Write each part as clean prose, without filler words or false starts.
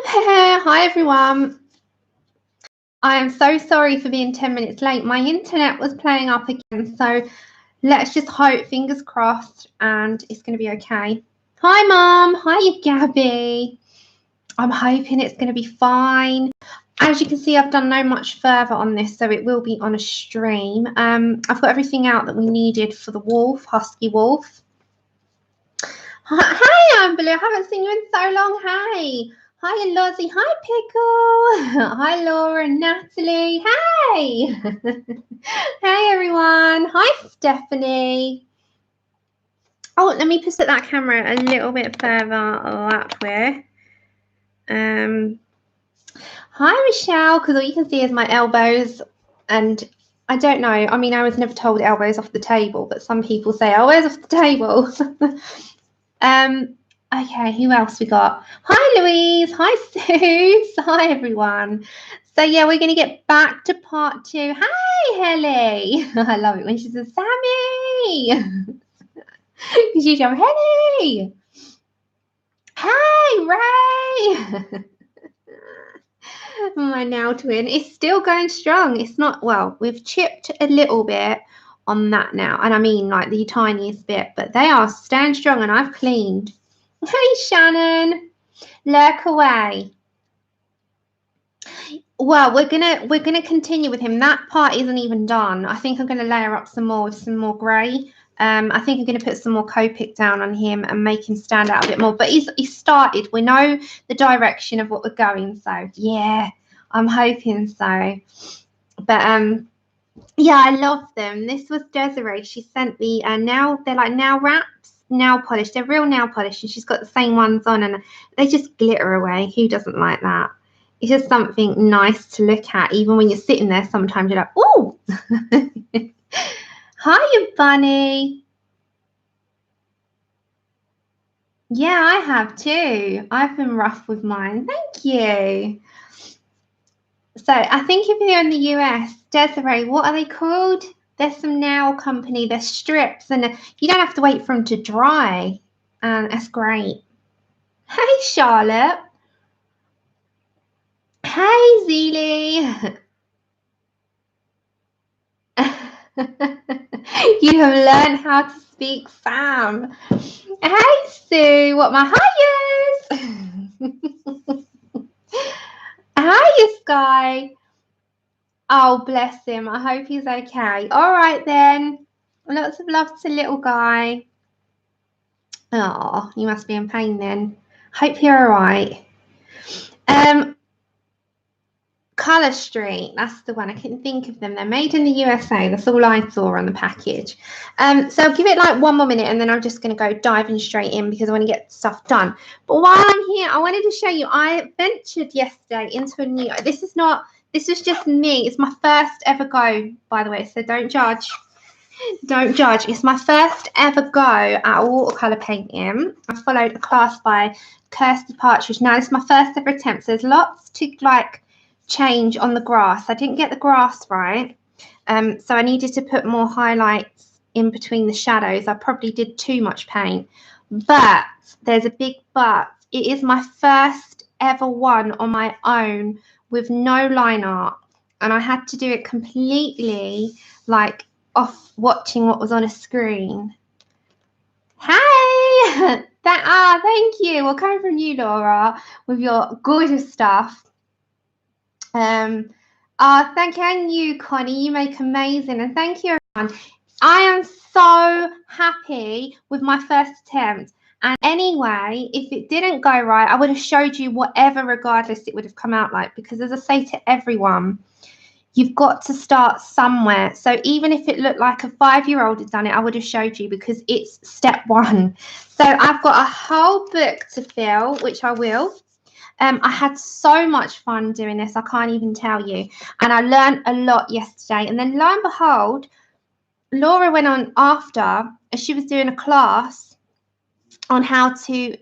Hi, hi everyone. I am so sorry for being 10 minutes late. My internet was playing up again, so let's just hope, fingers crossed, and it's going to be okay. Hi, Mum. Hi, Gabby. I'm hoping it's going to be fine. As you can see, I've done no much further on this, so it will be on a stream. I've got everything out that we needed for the wolf, Husky wolf. Hi, Amberly. I haven't seen you in so long. Hey. Hi, Lozzie. Hi, Pickle. Hi, Laura and Natalie. Hey. Hey, everyone. Hi, Stephanie. Oh, let me put that camera a little bit further that way. Hi, Michelle, because all you can see is my elbows, and I don't know. I mean, I was never told elbows off the table, but some people say elbows off the table. Okay, who else we got? Hi, Louise. Hi, Sue. Hi, everyone. So, yeah, we're going to get back to part 2. Hi, Elly. I love it when she says, Sammy. Because you jump, Elly. Hey, Ray. My now twin is still going strong. It's not, well, we've chipped a little bit on that now. And I mean, like, the tiniest bit. But they are staying strong, and I've cleaned. Hey, Shannon, lurk away. Well, we're gonna continue with him. That part isn't even done. I think I'm gonna layer up some more with some more grey. I think I'm gonna put some more Copic down on him and make him stand out a bit more. But he's started. We know the direction of what we're going. So yeah, I'm hoping so. But yeah, I love them. This was Desiree. She sent me now. They're like nail wraps. Nail polish. They're real nail polish, and she's got the same ones on, and they just glitter away. Who doesn't like that? It's just something nice to look at, even when you're sitting there. Sometimes you're like, oh. Hiya, Bunny. Yeah, I have too. I've been rough with mine. Thank you. So I think if you're in the US, Desiree, what are they called? There's some nail company, there's strips, and you don't have to wait for them to dry. And that's great. Hey, Charlotte. Hey, Zeely. You have learned how to speak fam. Hey, Sue. What my highest? Hiya, Sky. Oh, bless him. I hope he's okay. All right, then. Lots of love to little guy. Oh, you must be in pain then. Hope you're all right. Colour Street, that's the one. I couldn't think of them. They're made in the USA. That's all I saw on the package. So I'll give it like 1 more minute, and then I'm just going to go diving straight in because I want to get stuff done. But while I'm here, I wanted to show you, I ventured yesterday into a new, this was just me. It's my first ever go, by the way, so don't judge. Don't judge. It's my first ever go at watercolour painting. I followed a class by Kirsty Partridge. Now, this is my first ever attempt. So there's lots to like change on the grass. I didn't get the grass right. So I needed to put more highlights in between the shadows. I probably did too much paint. But there's a big but. It is my first ever one on my own with no line art. And I had to do it completely like off watching what was on a screen. Hey! Thank you. We'll come from you, Laura, with your gorgeous stuff. Thank you, Connie. You make amazing. And thank you, everyone. I am so happy with my first attempt. And anyway, if it didn't go right, I would have showed you whatever, regardless, it would have come out like. Because as I say to everyone, you've got to start somewhere. So even if it looked like a 5-year-old had done it, I would have showed you because it's step 1. So I've got a whole book to fill, which I will. I had so much fun doing this. I can't even tell you. And I learned a lot yesterday. And then lo and behold, Laura went on after, as she was doing a class on how to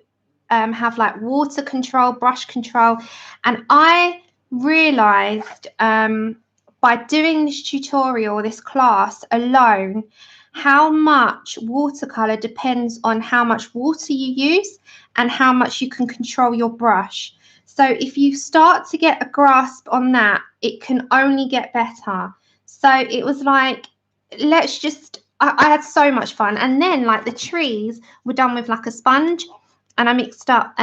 have like water control, brush control. And I realized by doing this tutorial, this class alone, how much watercolor depends on how much water you use and how much you can control your brush. So if you start to get a grasp on that, it can only get better. So it was like, let's just, I had so much fun. And then like the trees were done with like a sponge, and I mixed up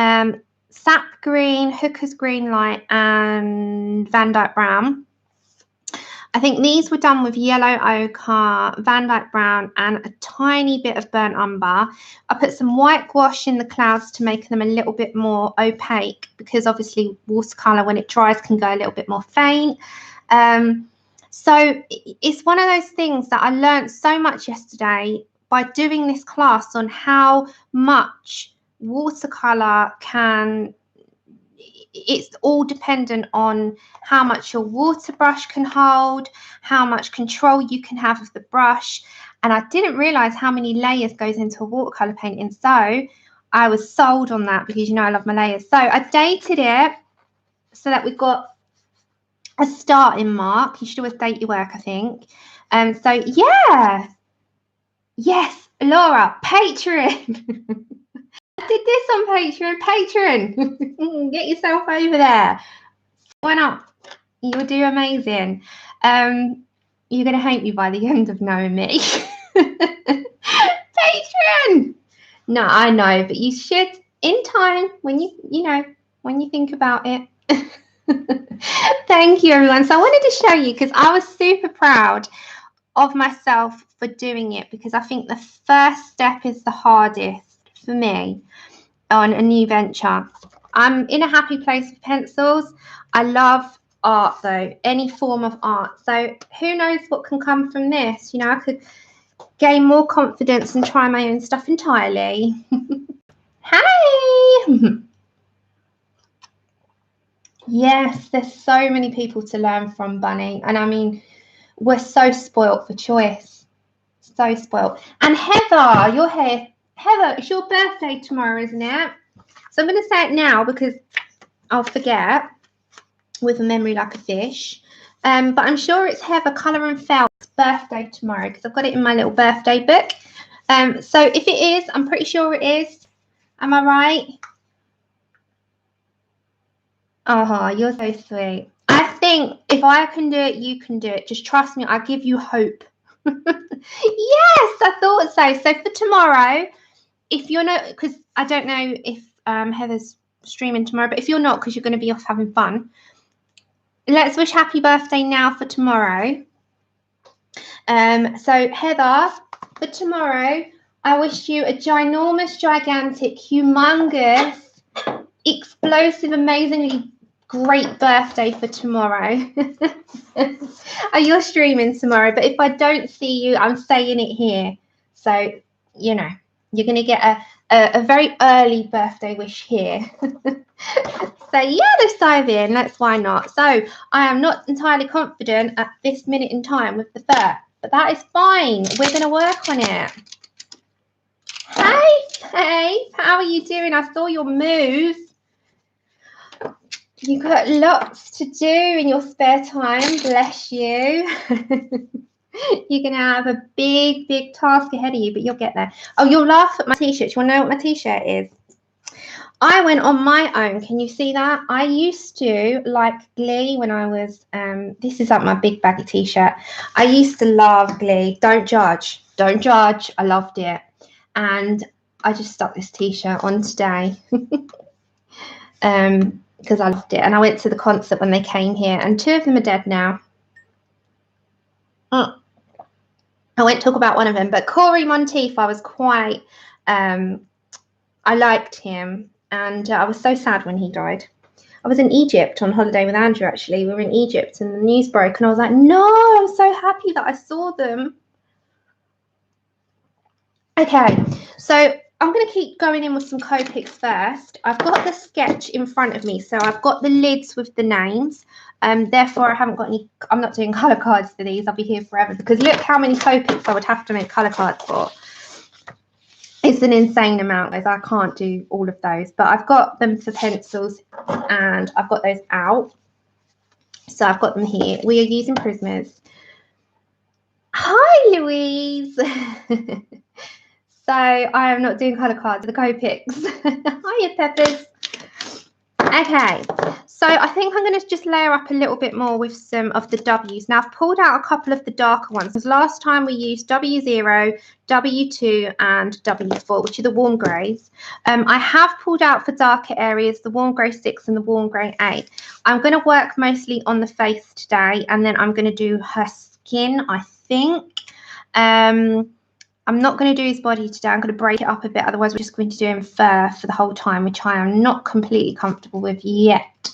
sap green, hooker's green light, and Van Dyke brown. I think these were done with yellow ochre, Van Dyke brown, and a tiny bit of burnt umber. I put some whitewash in the clouds to make them a little bit more opaque, because obviously watercolour, when it dries, can go a little bit more faint. So it's one of those things that I learned so much yesterday by doing this class on how much watercolour can, it's all dependent on how much your water brush can hold, how much control you can have of the brush. And I didn't realize how many layers goes into a watercolor painting. So I was sold on that, because you know I love my layers. So I dated it so that we've got a starting mark. You should always date your work, I think. So yeah, yes, Laura, Patreon. I did this on Patreon. Get yourself over there. Why not? You'll do amazing. You're going to hate me by the end of knowing me. Patreon. No, I know, but you should in time, when you know, when you think about it. Thank you, everyone. So I wanted to show you, because I was super proud of myself for doing it, because I think the first step is the hardest for me on a new venture. I'm in a happy place with pencils. I love art though, any form of art. So who knows what can come from this? You know, I could gain more confidence and try my own stuff entirely. Hey! Yes, there's so many people to learn from, Bunny. And I mean, we're so spoilt for choice. So spoilt. And Heather, you're here. Heather, it's your birthday tomorrow, isn't it? So I'm going to say it now, because I'll forget with a memory like a fish. But I'm sure it's Heather Colour and Felt's birthday tomorrow, because I've got it in my little birthday book. So if it is, I'm pretty sure it is. Am I right? Oh, you're so sweet. I think if I can do it, you can do it. Just trust me. I give you hope. Yes, I thought so. So for tomorrow, if you're not, because I don't know if Heather's streaming tomorrow, but if you're not, because you're going to be off having fun, let's wish happy birthday now for tomorrow. So Heather, for tomorrow, I wish you a ginormous, gigantic, humongous, explosive, amazingly great birthday for tomorrow. Oh, you're streaming tomorrow, but if I don't see you, I'm saying it here. So, you know, you're going to get a very early birthday wish here. So yeah, let's dive in. Why not? So I am not entirely confident at this minute in time with the fur, but that is fine. We're going to work on it. Hey, how are you doing? I saw your move. You've got lots to do in your spare time. Bless you. You're going to have a big, big task ahead of you, but you'll get there. Oh, you'll laugh at my t-shirt. Do you want to know what my t-shirt is? I went on my own. Can you see that? I used to like Glee when I was, this is like my big baggy t-shirt. I used to love Glee. Don't judge. Don't judge. I loved it. And I just stuck this t-shirt on today. Because I loved it. And I went to the concert when they came here. And 2 of them are dead now. I won't talk about one of them. But Corey Monteith, I was quite, I liked him. And I was so sad when he died. I was in Egypt on holiday with Andrew, actually. We were in Egypt and the news broke. And I was like, no, I'm so happy that I saw them. Okay, so I'm going to keep going in with some Copics first. I've got the sketch in front of me. So I've got the lids with the names. Therefore, I haven't got any, I'm not doing colour cards for these. I'll be here forever. Because look how many Copics I would have to make colour cards for. It's an insane amount, guys. I can't do all of those, but I've got them for pencils and I've got those out. So I've got them here. We are using Prismas. Hi, Louise. So I am not doing colour cards, the Copics. Hiya, Peppers. Okay, so I think I'm going to just layer up a little bit more with some of the W's. Now, I've pulled out a couple of the darker ones, because last time we used W0, W2, and W4, which are the warm greys. I have pulled out for darker areas the warm grey 6 and the warm grey 8. I'm going to work mostly on the face today, and then I'm going to do her skin, I think. I'm not going to do his body today. I'm going to break it up a bit. Otherwise, we're just going to do him fur for the whole time, which I am not completely comfortable with yet.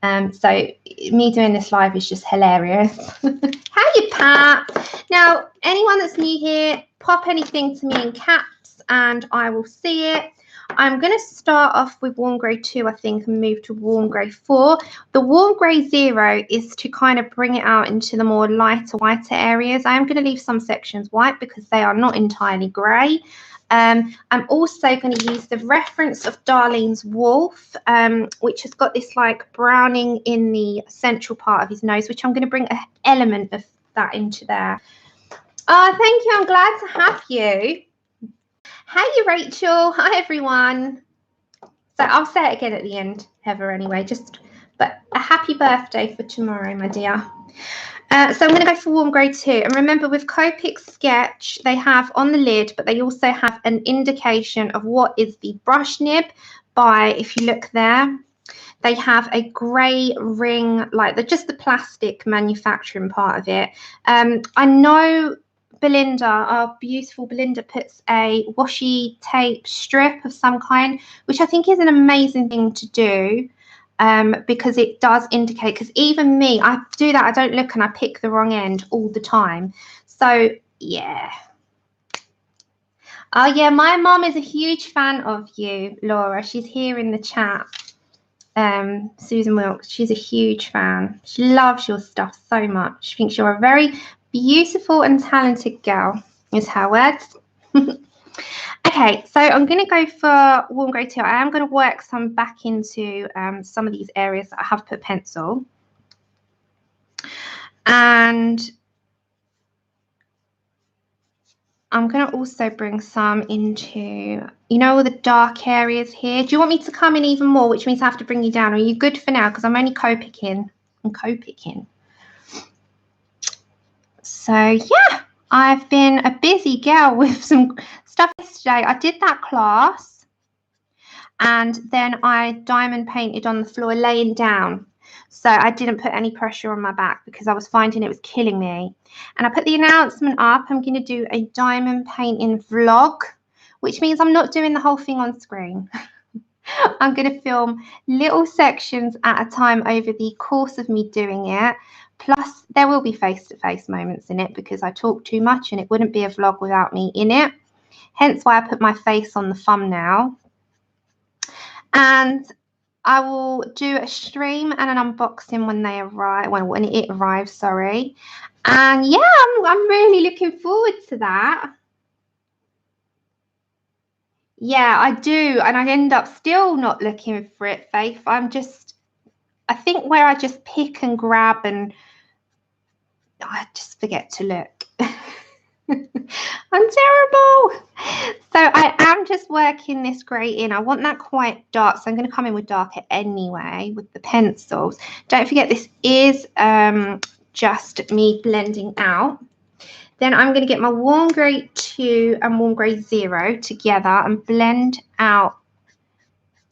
So me doing this live is just hilarious. How you, Pat? Now, anyone that's new here, pop anything to me in caps and I will see it. I'm going to start off with warm grey 2, I think, and move to warm grey 4. The warm grey 0 is to kind of bring it out into the more lighter, whiter areas. I am going to leave some sections white because they are not entirely grey. I'm also going to use the reference of Darlene's Wolf, which has got this like browning in the central part of his nose, which I'm going to bring an element of that into there. Oh, thank you. I'm glad to have you. Hi, Rachel. Hi, everyone. So I'll say it again at the end, Heather, anyway. But a happy birthday for tomorrow, my dear. So I'm going to go for warm grey 2. And remember, with Copic Sketch, they have on the lid, but they also have an indication of what is the brush nib by, if you look there, they have a grey ring, like just the plastic manufacturing part of it. I know Belinda, our beautiful Belinda, puts a washi tape strip of some kind, which I think is an amazing thing to do, because it does indicate, because even me, I do that, I don't look and I pick the wrong end all the time. So, yeah. Oh, yeah, my mom is a huge fan of you, Laura. She's here in the chat. Susan Wilkes, she's a huge fan. She loves your stuff so much. She thinks you're a very beautiful and talented girl, is her words. Okay, so I'm going to go for warm grey 2. I am going to work some back into some of these areas that I have put pencil. And I'm going to also bring some into, you know, all the dark areas here. Do you want me to come in even more, which means I have to bring you down? Are you good for now? Because I'm only co-picking. I'm co-picking. So, yeah, I've been a busy girl with some stuff yesterday. I did that class and then I diamond painted on the floor laying down. So I didn't put any pressure on my back because I was finding it was killing me. And I put the announcement up. I'm going to do a diamond painting vlog, which means I'm not doing the whole thing on screen. I'm going to film little sections at a time over the course of me doing it. Plus, there will be face-to-face moments in it because I talk too much and it wouldn't be a vlog without me in it. Hence why I put my face on the thumbnail. And I will do a stream and an unboxing when they arrive, when it arrives, sorry. And yeah, I'm really looking forward to that. Yeah, I do. And I end up still not looking for it, Faith. I think where I just pick and grab and I just forget to look. I'm terrible. So I am just working this grey in. I want that quite dark, so I'm going to come in with darker anyway with the pencils. Don't forget, this is just me blending out. Then I'm going to get my warm grey 2 and warm grey 0 together and blend out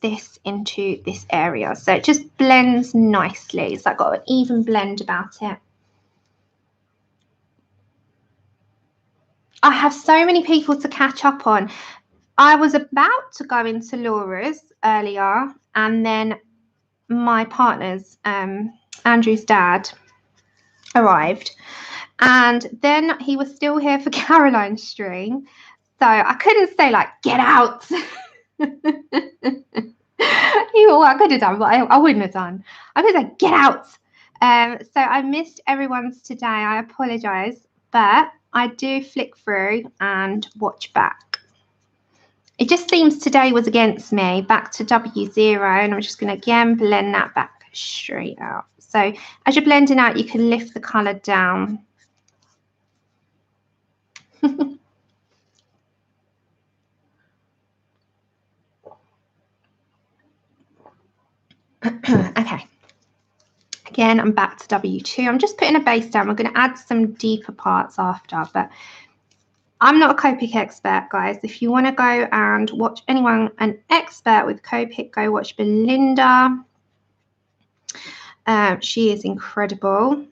this into this area. So it just blends nicely. It's like got an even blend about it. I have so many people to catch up on. I was about to go into Laura's earlier, and then my partner's, Andrew's dad, arrived. And then he was still here for Caroline's stream. So I couldn't say, like, get out. I could have done, but I wouldn't have done. I could have said, get out. So I missed everyone's today. I apologise. But I do flick through and watch back. It just seems today was against me. Back to W0, and I'm just going to again blend that back straight out. So as you're blending out, you can lift the colour down. Again, I'm back to W2. I'm just putting a base down. We're going to add some deeper parts after, but I'm not a Copic expert, guys. If you want to go and watch anyone, an expert with Copic, go watch Belinda. She is incredible.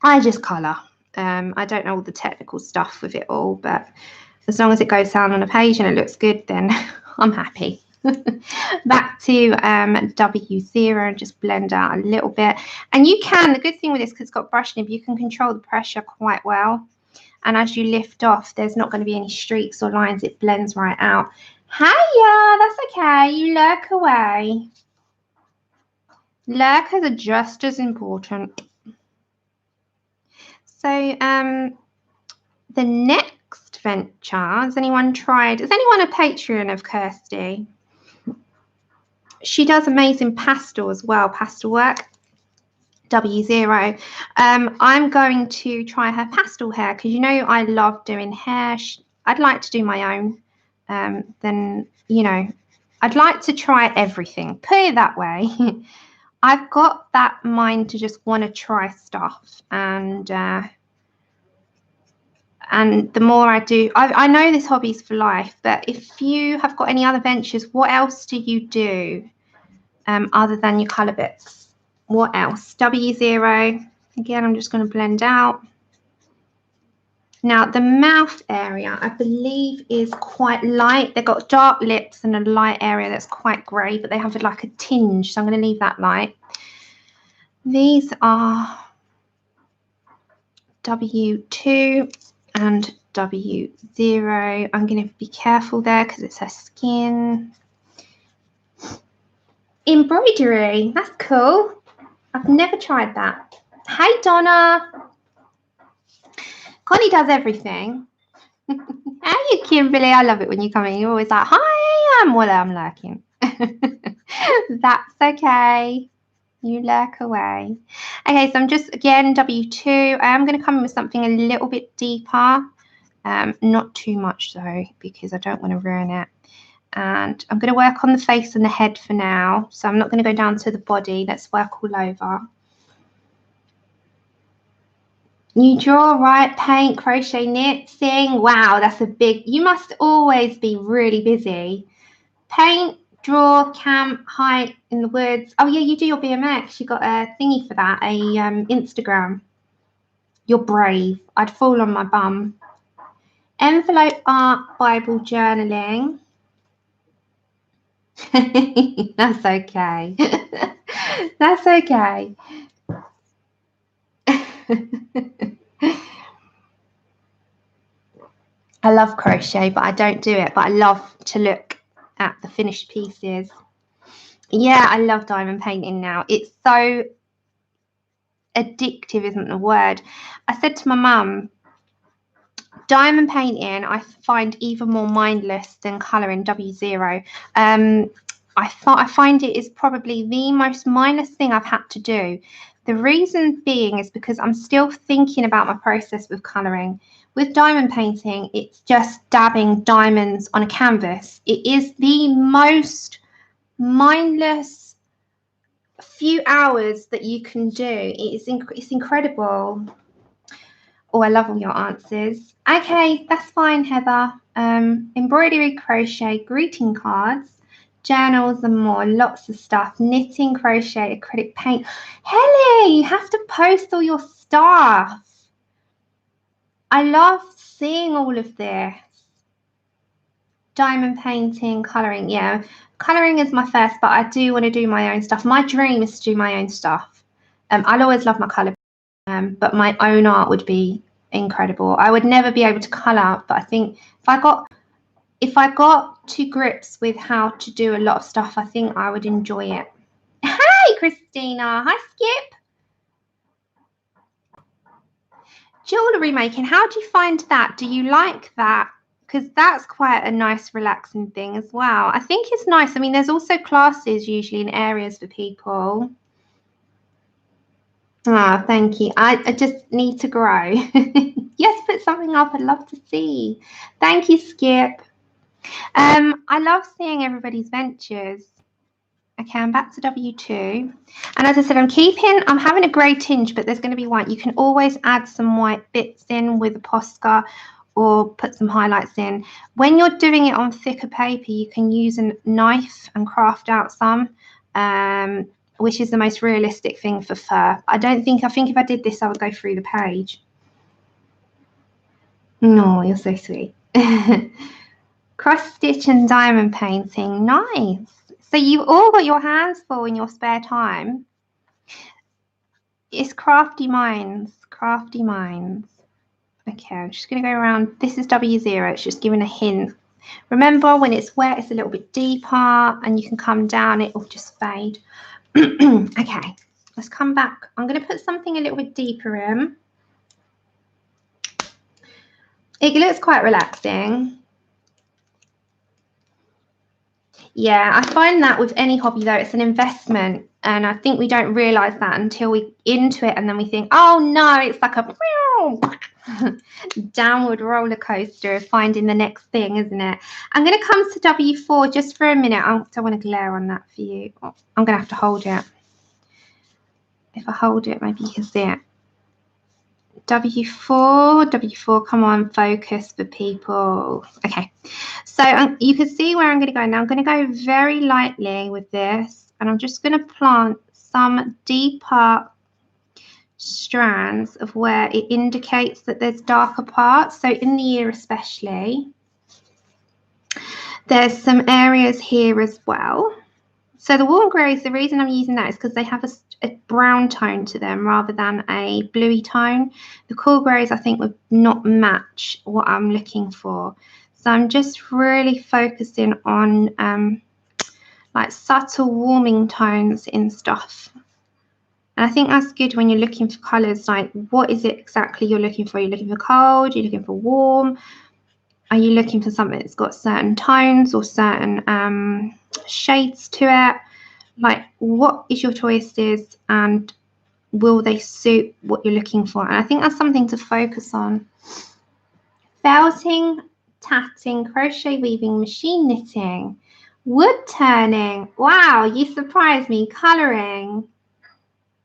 I just colour. I don't know all the technical stuff with it all, but as long as it goes down on a page and it looks good, then I'm happy. Back to W0 and just blend out a little bit. And you can, the good thing with this, because it's got brush nib, you can control the pressure quite well. And as you lift off, there's not going to be any streaks or lines. It blends right out. Hiya, that's okay. You lurk away. Lurkers are just as important. So the next venture, has anyone a Patreon of Kirsty? She does amazing pastel as well, pastel work. W0. I'm going to try her pastel hair because you know I love doing hair. I'd like to do my own. Then, you know, I'd like to try everything. Put it that way. I've got that mind to just want to try stuff, and the more I do, I know this hobby's for life, but if you have got any other ventures, what else do you do other than your colour bits? What else? W0. Again, I'm just going to blend out. Now, the mouth area, I believe, is quite light. They've got dark lips and a light area that's quite grey, but they have like a tinge, so I'm going to leave that light. These are W2 and W0. I'm going to be careful there because it's her skin. Embroidery. That's cool. I've never tried that. Hey, Donna. Connie does everything. How are you, Kimberly? I love it when you come in. You're always like, hi, I'm lurking. That's okay. You lurk away. Okay, so I'm just, again, W2. I am going to come in with something a little bit deeper. Not too much, though, because I don't want to ruin it. And I'm going to work on the face and the head for now. So I'm not going to go down to the body. Let's work all over. You draw, write, paint, crochet, knit, sing. Wow, that's a big... You must always be really busy. Paint, draw, camp, hike in the woods. Oh, yeah, you do your BMX. You got a thingy for that, a Instagram. You're brave. I'd fall on my bum. Envelope art, Bible journaling. That's okay. That's okay. I love crochet, but I don't do it. But I love to look at the finished pieces. Yeah, I love diamond painting now. It's so addictive, isn't the word? I said to my mum, diamond painting I find even more mindless than colouring W0. I find it is probably the most mindless thing I've had to do. The reason being is because I'm still thinking about my process with colouring. With diamond painting, it's just dabbing diamonds on a canvas. It is the most mindless few hours that you can do. It's incredible. Oh, I love all your answers. Okay, that's fine, Heather. Embroidery, crochet, greeting cards, journals and more, lots of stuff. Knitting, crochet, acrylic paint. Elly, you have to post all your stuff. I love seeing all of this. Diamond painting, colouring. Yeah, colouring is my first, but I do want to do my own stuff. My dream is to do my own stuff. I'll always love my colour, but my own art would be incredible. I would never be able to colour, but I think if I got to grips with how to do a lot of stuff, I think I would enjoy it. Hey, Christina. Hi, Skip. Jewellery making. How do you find that? Do you like that? Because that's quite a nice, relaxing thing as well. I think it's nice. I mean, there's also classes usually in areas for people. Oh, thank you. I just need to grow. Yes, put something up. I'd love to see. Thank you, Skip. I love seeing everybody's ventures. Okay, I'm back to W2. And as I said, I'm having a grey tinge, but there's going to be white. You can always add some white bits in with a Posca or put some highlights in. When you're doing it on thicker paper, you can use a knife and craft out some, which is the most realistic thing for fur. I think if I did this, I would go through the page. No, you're so sweet. Cross stitch and diamond painting. Nice. So you've all got your hands full in your spare time. It's crafty minds. Crafty minds. Okay, I'm just going to go around. This is W0. It's just giving a hint. Remember, when it's wet, it's a little bit deeper, and you can come down. It will just fade. Okay, let's come back. I'm going to put something a little bit deeper in. It looks quite relaxing. Yeah, I find that with any hobby, though, it's an investment. And I think we don't realise that until we're into it. And then we think, oh, no, it's like a downward roller coaster of finding the next thing, isn't it? I'm going to come to W4 just for a minute. I don't want to glare on that for you. I'm going to have to hold it. If I hold it, maybe you can see it. W4, come on, focus for people. Okay, so you can see where I'm going to go now. I'm going to go very lightly with this, and I'm just going to plant some deeper strands of where it indicates that there's darker parts. So in the ear especially, there's some areas here as well. So the warm greys, the reason I'm using that is because they have a brown tone to them rather than a bluey tone. The cool greys, I think, would not match what I'm looking for. So I'm just really focusing on like subtle warming tones in stuff. And I think that's good when you're looking for colours. Like, what is it exactly you're looking for? Are you looking for cold? Are you looking for warm? Are you looking for something that's got certain tones or certain shades to it? Like, what is your choices, and will they suit what you're looking for? And I think that's something to focus on. Felting, tatting, crochet weaving, machine knitting, wood turning. Wow, you surprised me. Colouring.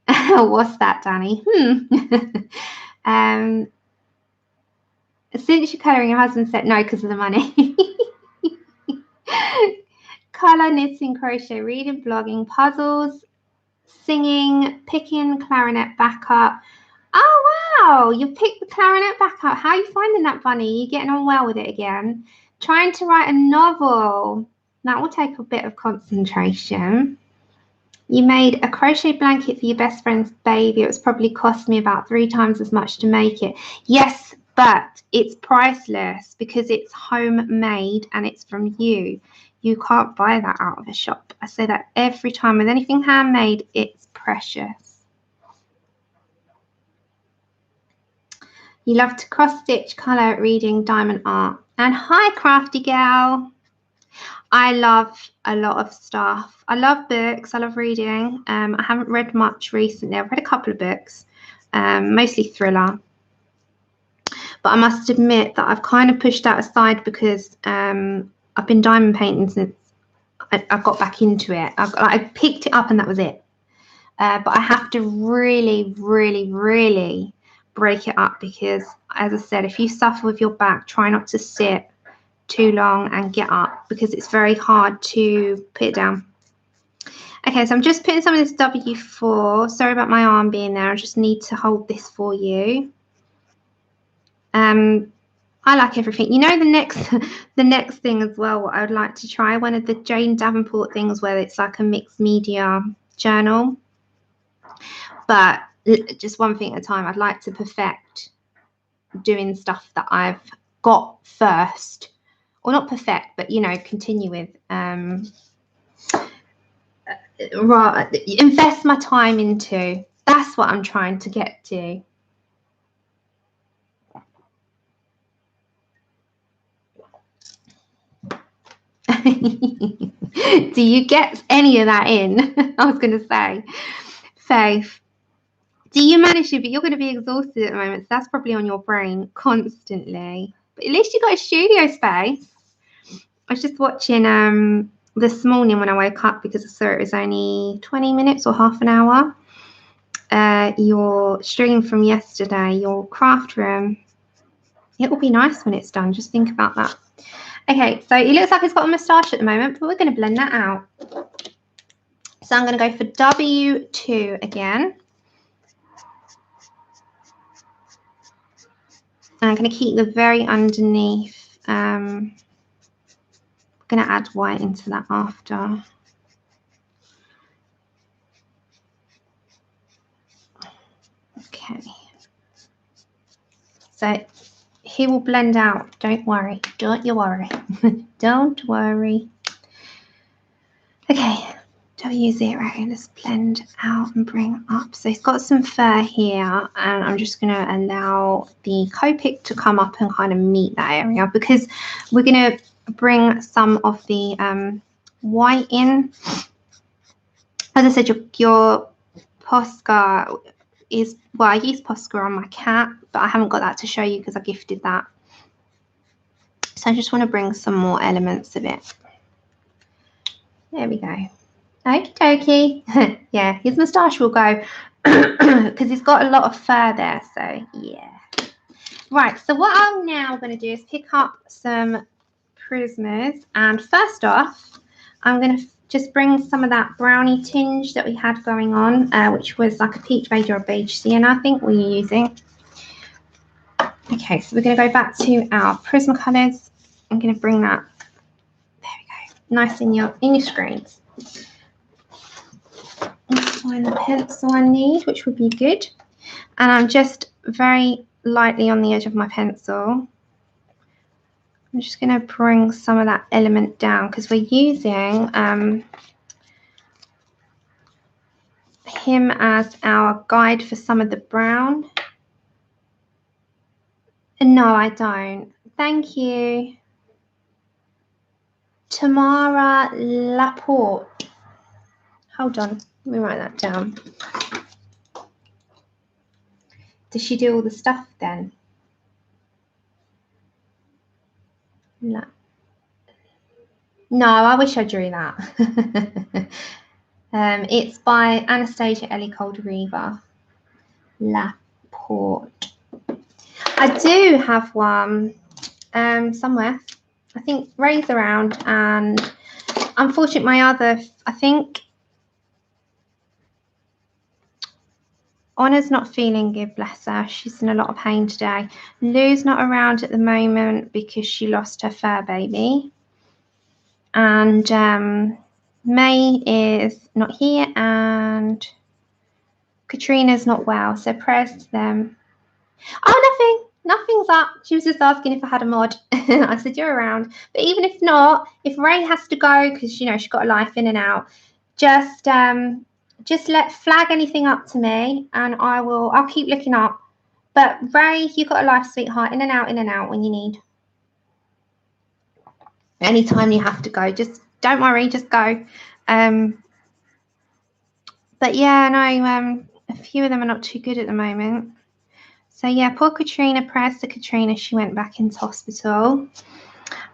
What's that, Danny? Since you're colouring, your husband said no because of the money. Colour, knitting, crochet, reading, blogging, puzzles, singing, picking, clarinet backup. Oh, wow, you picked the clarinet backup. How are you finding that, Bunny? You getting on well with it again? Trying to write a novel. That will take a bit of concentration. You made a crochet blanket for your best friend's baby. It was probably cost me about 3 times as much to make it. Yes, but it's priceless because it's homemade and it's from you. You can't buy that out of a shop. I say that every time. With anything handmade, it's precious. You love to cross-stitch, colour, reading, diamond art. And hi, crafty gal. I love a lot of stuff. I love books. I love reading. I haven't read much recently. I've read a couple of books, mostly thriller. But I must admit that I've kind of pushed that aside because I've been diamond painting since I got back into it. I picked it up and that was it. But I have to really, really, really break it up because, as I said, if you suffer with your back, try not to sit too long and get up because it's very hard to put it down. Okay, so I'm just putting some of this W4. Sorry about my arm being there. I just need to hold this for you. I like everything. You know, the next thing as well, what I would like to try, one of the Jane Davenport things where it's like a mixed media journal. But just one thing at a time. I'd like to perfect doing stuff that I've got first. Or not perfect, but, you know, continue with. Invest my time into. That's what I'm trying to get to. Do you get any of that in? I was going to say. Faith, do you manage to? But you're going to be exhausted at the moment, so that's probably on your brain constantly. But at least you got a studio space. I was just watching this morning when I woke up, because I saw it was only 20 minutes or half an hour. Your stream from yesterday, your craft room, it will be nice when it's done. Just think about that. Okay, so it looks like it's got a moustache at the moment, but we're going to blend that out. So I'm going to go for W2 again. And I'm going to keep the very underneath. I'm going to add white into that after. Okay. So he will blend out. Don't worry. Don't you worry. Don't worry. Okay. W0, let's blend out and bring up. So he's got some fur here, and I'm just going to allow the Copic to come up and kind of meet that area, because we're going to bring some of the white in. As I said, your Posca is, well, I use Posca on my cat, but I haven't got that to show you because I gifted that. So I just want to bring some more elements of it. There we go. Okie dokie. Yeah, his moustache will go because he's got a lot of fur there. So yeah. Right. So what I'm now going to do is pick up some Prismas, and first off, I'm going to just bring some of that brownie tinge that we had going on, which was like a peach beige or a beige sienna, I think we were using. Okay, so we're going to go back to our Prisma colours. I'm going to bring that. There we go. Nice in your screens. Find the pencil I need, which would be good, and I'm just very lightly on the edge of my pencil. I'm just going to bring some of that element down because we're using him as our guide for some of the brown. No, I don't. Thank you. Tamara Laporte. Hold on, let me write that down. Does she do all the stuff then? No. No, I wish I drew that. It's by Anastasia, Elly, Koldereva. Laporte. I do have one somewhere. I think Ray's around, and unfortunately my other, I think Honor's not feeling good, bless her. She's in a lot of pain today. Lou's not around at the moment because she lost her fur baby. And May is not here, and Katrina's not well, so prayers to them. Oh, nothing's up. She was just asking if I had a mod. I said, you're around. But even if not, if Ray has to go, because, you know, she's got a life in and out, just flag anything up to me, and I'll keep looking up. But Ray, you've got a life, sweetheart. In and out when you need. Anytime you have to go, just don't worry, just go. But yeah, no, a few of them are not too good at the moment. So yeah, poor Katrina, prayers to Katrina. She went back into hospital.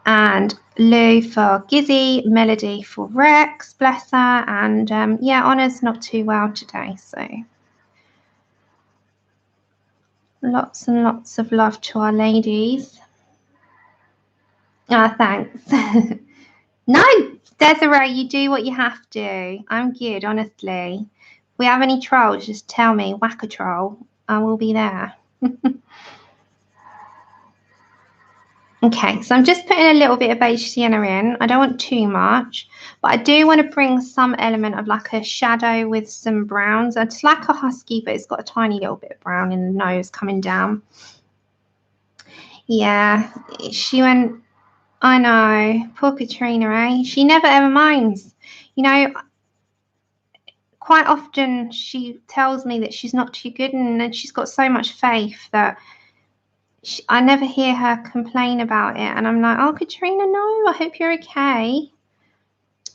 And Lou for Gizzy, Melody for Rex, bless her. And yeah, Honor's not too well today. So lots and lots of love to our ladies. Ah, thanks. No, Desiree, you do what you have to. I'm good, honestly. If we have any trolls, just tell me, whack a troll. I will be there. Okay, so I'm just putting a little bit of beige sienna in. I don't want too much, but I do want to bring some element of like a shadow with some browns. It's like a husky, but it's got a tiny little bit of brown in the nose coming down. Yeah, she went, I know, poor Katrina, eh? She never ever minds. You know, quite often she tells me that she's not too good, and then she's got so much faith that I never hear her complain about it. And I'm like, oh, Katrina, no, I hope you're okay.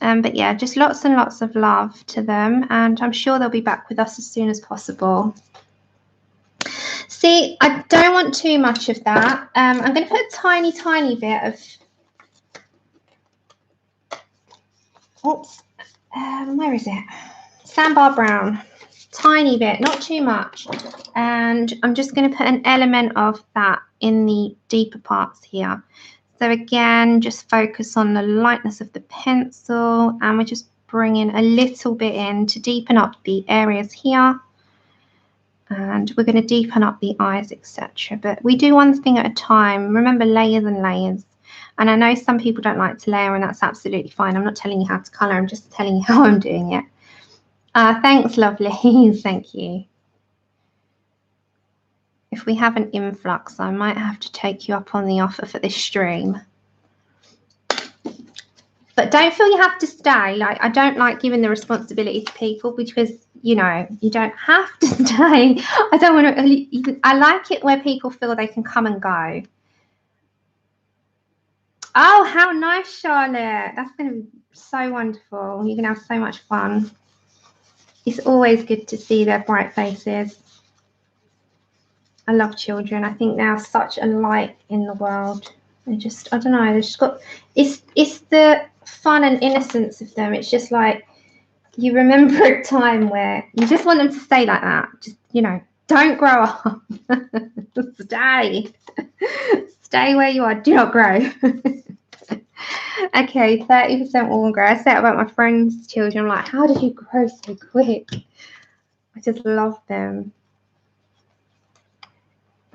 But yeah, just lots and lots of love to them. And I'm sure they'll be back with us as soon as possible. See, I don't want too much of that. I'm going to put a tiny, tiny bit of oops, where is it? Sandbar brown, tiny bit, not too much. And I'm just going to put an element of that in the deeper parts here. So again, just focus on the lightness of the pencil, and we're just bringing a little bit in to deepen up the areas here. And we're going to deepen up the eyes, etc. But we do one thing at a time. Remember, layers and layers. And I know some people don't like to layer, and that's absolutely fine. I'm not telling you how to colour. I'm just telling you how I'm doing it. Thanks, lovely. Thank you. If we have an influx, I might have to take you up on the offer for this stream. But don't feel you have to stay. Like, I don't like giving the responsibility to people because, you know, you don't have to stay. I don't want to. I like it where people feel they can come and go. Oh, how nice, Charlotte. That's going to be so wonderful. You're going to have so much fun. It's always good to see their bright faces. I love children. I think they are such a light in the world. They just, I don't know, they've just got, it's the fun and innocence of them. It's just like, you remember a time where you just want them to stay like that. Just, you know, don't grow up. Stay. Stay where you are. Do not grow. Okay, 30% will grow. I say it about my friends' children. I'm like, how did you grow so quick? I just love them.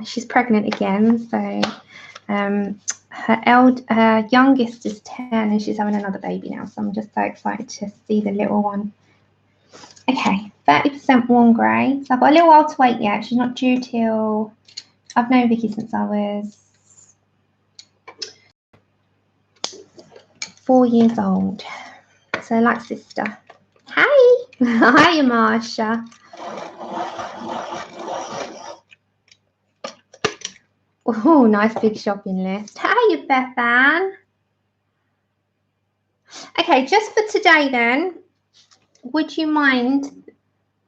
She's pregnant again, so her youngest is 10 and she's having another baby now, so I'm just so excited to see the little one. Okay, 30% warm grey. So I've got a little while to wait yet. She's not due till, I've known Vicky since I was 4 years old. So like sister. Hi. Hiya, Marsha. Oh, nice big shopping list. Hiya, Bethan. Okay, just for today then, would you mind,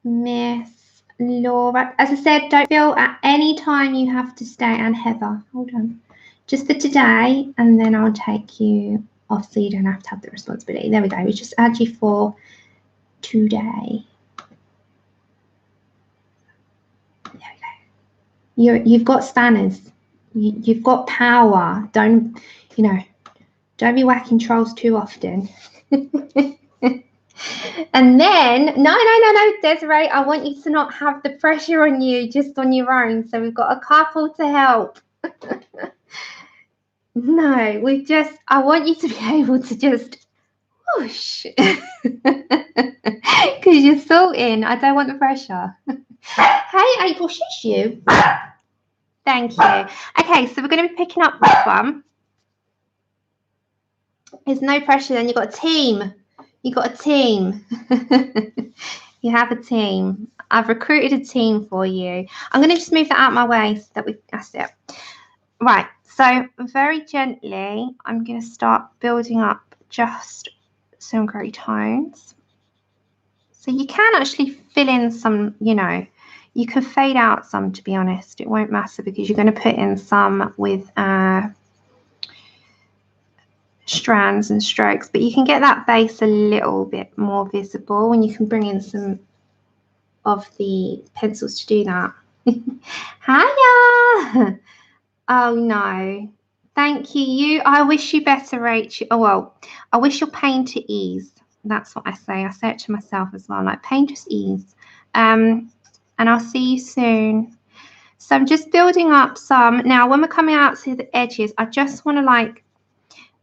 Miss Laura? As I said, don't feel at any time you have to stay. And Heather, hold on. Just for today, and then I'll take you off so you don't have to have the responsibility. There we go. We just add you for today. There we go. You've got spanners. You've got power. Don't, you know, don't be whacking trolls too often. And then, no, Desiree, I want you to not have the pressure on you just on your own. So we've got a couple to help. No, I want you to be able to just whoosh. Because you're sorting. I don't want the pressure. Hey, April, shush you. Thank you. Okay, so we're going to be picking up this one. There's no pressure then. You've got a team. You've got a team. You have a team. I've recruited a team for you. I'm going to just move that out of my way so that that's it. Right. So very gently, I'm going to start building up just some grey tones. So you can actually fill in some, you know, you can fade out some, to be honest. It won't matter because you're going to put in some with strands and strokes, but you can get that base a little bit more visible and you can bring in some of the pencils to do that. Hiya! Oh no, thank you. I wish you better, Rachel. Oh well, I wish your pain to ease. That's what I say. I say it to myself as well, like pain just ease. And I'll see you soon. So I'm just building up some. Now when we're coming out to the edges, I just want to like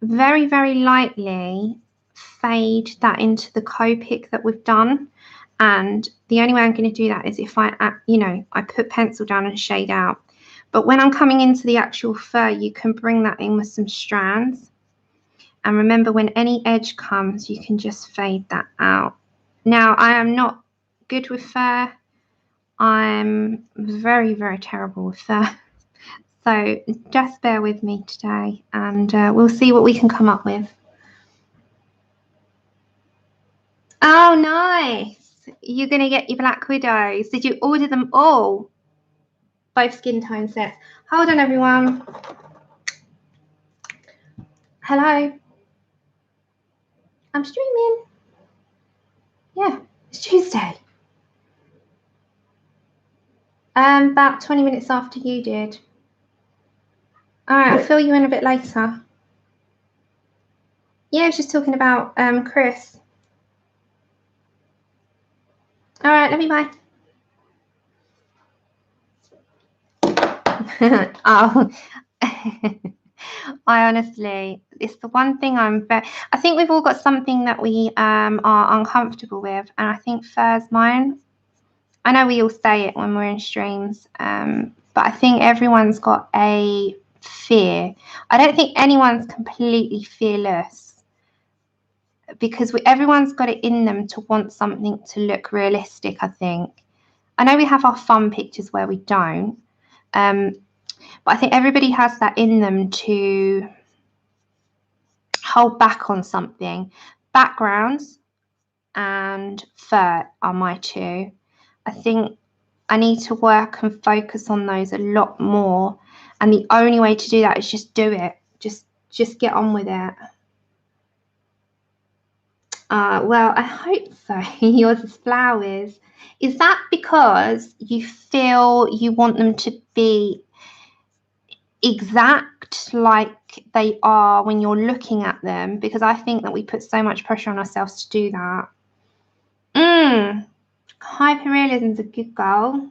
very, very lightly fade that into the Copic that we've done. And the only way I'm going to do that is if I, you know, I put pencil down and shade out. But when I'm coming into the actual fur, you can bring that in with some strands. And remember, when any edge comes, you can just fade that out. Now, I am not good with fur. I'm very, very terrible with fur. So just bear with me today and we'll see what we can come up with. Oh, nice. You're going to get your Black Widows. Did you order them all? Both skin tone sets. Hold on, everyone. Hello. I'm streaming. Yeah, it's Tuesday. About 20 minutes after you did. All right, I'll fill you in a bit later. Yeah, I was just talking about Chris. All right, love you, bye. Oh, I honestly, it's the one thing I think we've all got something that we are uncomfortable with, and I think Fur's mine. I know we all say it when we're in streams, but I think everyone's got a fear. I don't think anyone's completely fearless, because everyone's got it in them to want something to look realistic, I think. I know we have our fun pictures where we don't, but I think everybody has that in them to hold back on something. Backgrounds and fur are my two. I think I need to work and focus on those a lot more, and the only way to do that is just do it. Just get on with it. Well, I hope so. Yours is flowers. Is that because you feel you want them to be exact like they are when you're looking at them? Because I think that we put so much pressure on ourselves to do that. Hyperrealism is a good goal.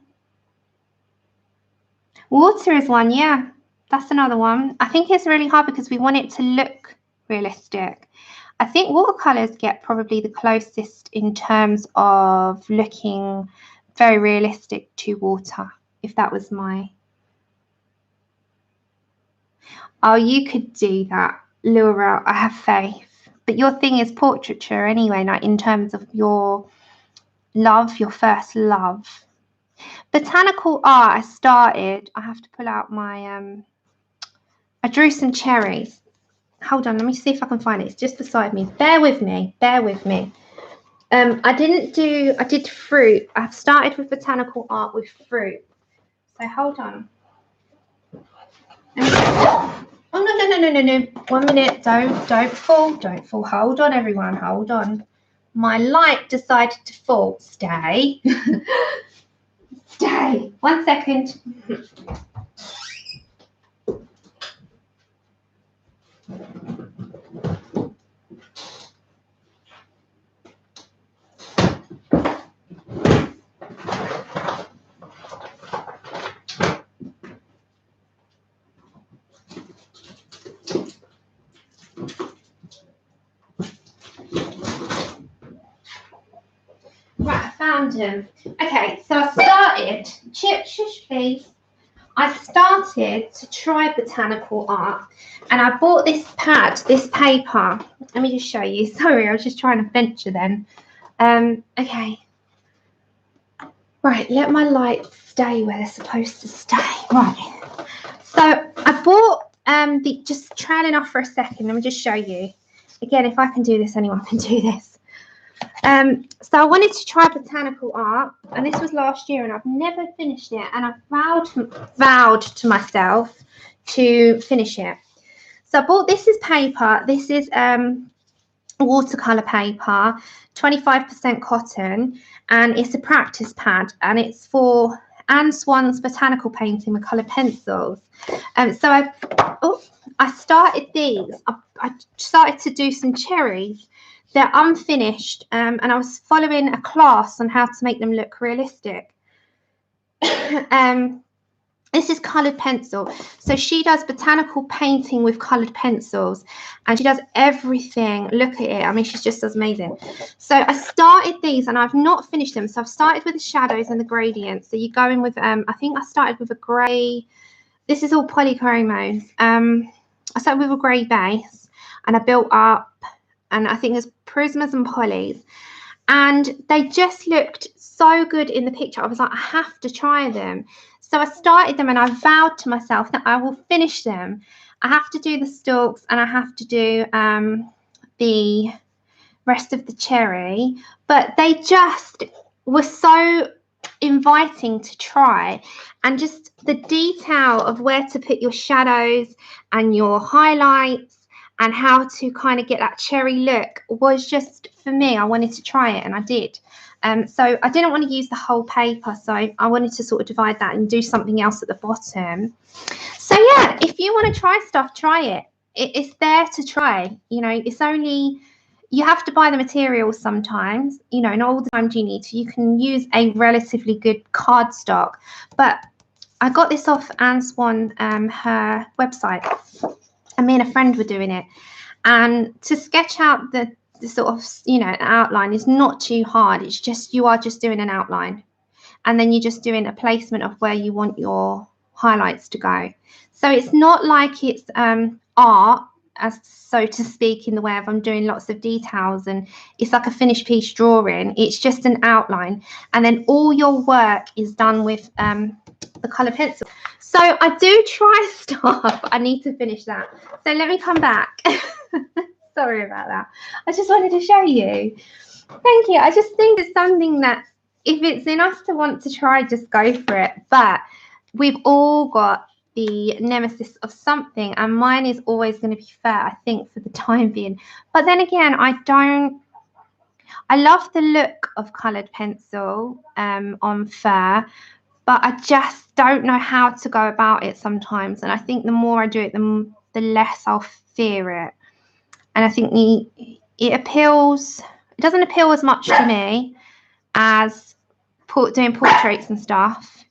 Water is one, yeah. That's another one. I think it's really hard because we want it to look realistic. I think watercolors get probably the closest in terms of looking very realistic to water, if that was my... Oh, you could do that, Laura. I have faith. But your thing is portraiture anyway, like in terms of your love, your first love. Botanical art, I started. I have to pull out my... I drew some cherries. Hold on, let me see if I can find it. It's just beside me. Bear with me. Bear with me. I did fruit. I've started with botanical art with fruit. So hold on. Oh, no. 1 minute. Don't fall. Don't fall. Hold on, everyone. Hold on. My light decided to fall. Stay. Stay. 1 second. Right, I found him. Okay, so I started. Shush, please. I started to try botanical art, and I bought this pad, this paper. Let me just show you. Sorry, I was just trying to venture then. Okay. Right, let my lights stay where they're supposed to stay. Right. So I bought just trailing off for a second. Let me just show you. Again, if I can do this, anyone can do this. So I wanted to try botanical art, and this was last year, and I've never finished it, and I vowed to myself to finish it. So I bought this is paper. This is watercolor paper, 25% cotton, and it's a practice pad, and it's for Anne Swan's botanical painting with colored pencils. So I started these. I started to do some cherries. They're unfinished, and I was following a class on how to make them look realistic. This is coloured pencil. So she does botanical painting with coloured pencils, and she does everything. Look at it. I mean, she just does amazing. So I started these, and I've not finished them. So I've started with the shadows and the gradients. So you go in with, I think I started with a grey. This is all polychromos. I started with a grey base, and I built up. And I think there's prismas and polys, and they just looked so good in the picture. I was like, I have to try them. So I started them, and I vowed to myself that I will finish them. I have to do the stalks, and I have to do the rest of the cherry, but they just were so inviting to try, and just the detail of where to put your shadows and your highlights and how to kind of get that cherry look was just, for me, I wanted to try it, and I did. So I didn't want to use the whole paper, so I wanted to sort of divide that and do something else at the bottom. So yeah, if you want to try stuff, try it. It's there to try. You know, it's only, you have to buy the materials sometimes, you know, not all the time do you need to. You can use a relatively good cardstock, but I got this off Anne Swan, her website, and me and a friend were doing it. And to sketch out the sort of, you know, outline is not too hard. It's just, you are just doing an outline, and then you're just doing a placement of where you want your highlights to go. So it's not like it's art, as so to speak, in the way of I'm doing lots of details and it's like a finished piece drawing. It's just an outline, and then all your work is done with the colour pencil. So I do try stuff. I need to finish that. So let me come back. Sorry about that. I just wanted to show you. Thank you. I just think it's something that, if it's in us to want to try, just go for it. But we've all got the nemesis of something, and mine is always going to be fur, I think, for the time being. But then again, I love the look of coloured pencil on fur, but I just don't know how to go about it sometimes. And I think the more I do it, the less I'll fear it. And I think it appeals, it doesn't appeal as much to me as doing portraits and stuff.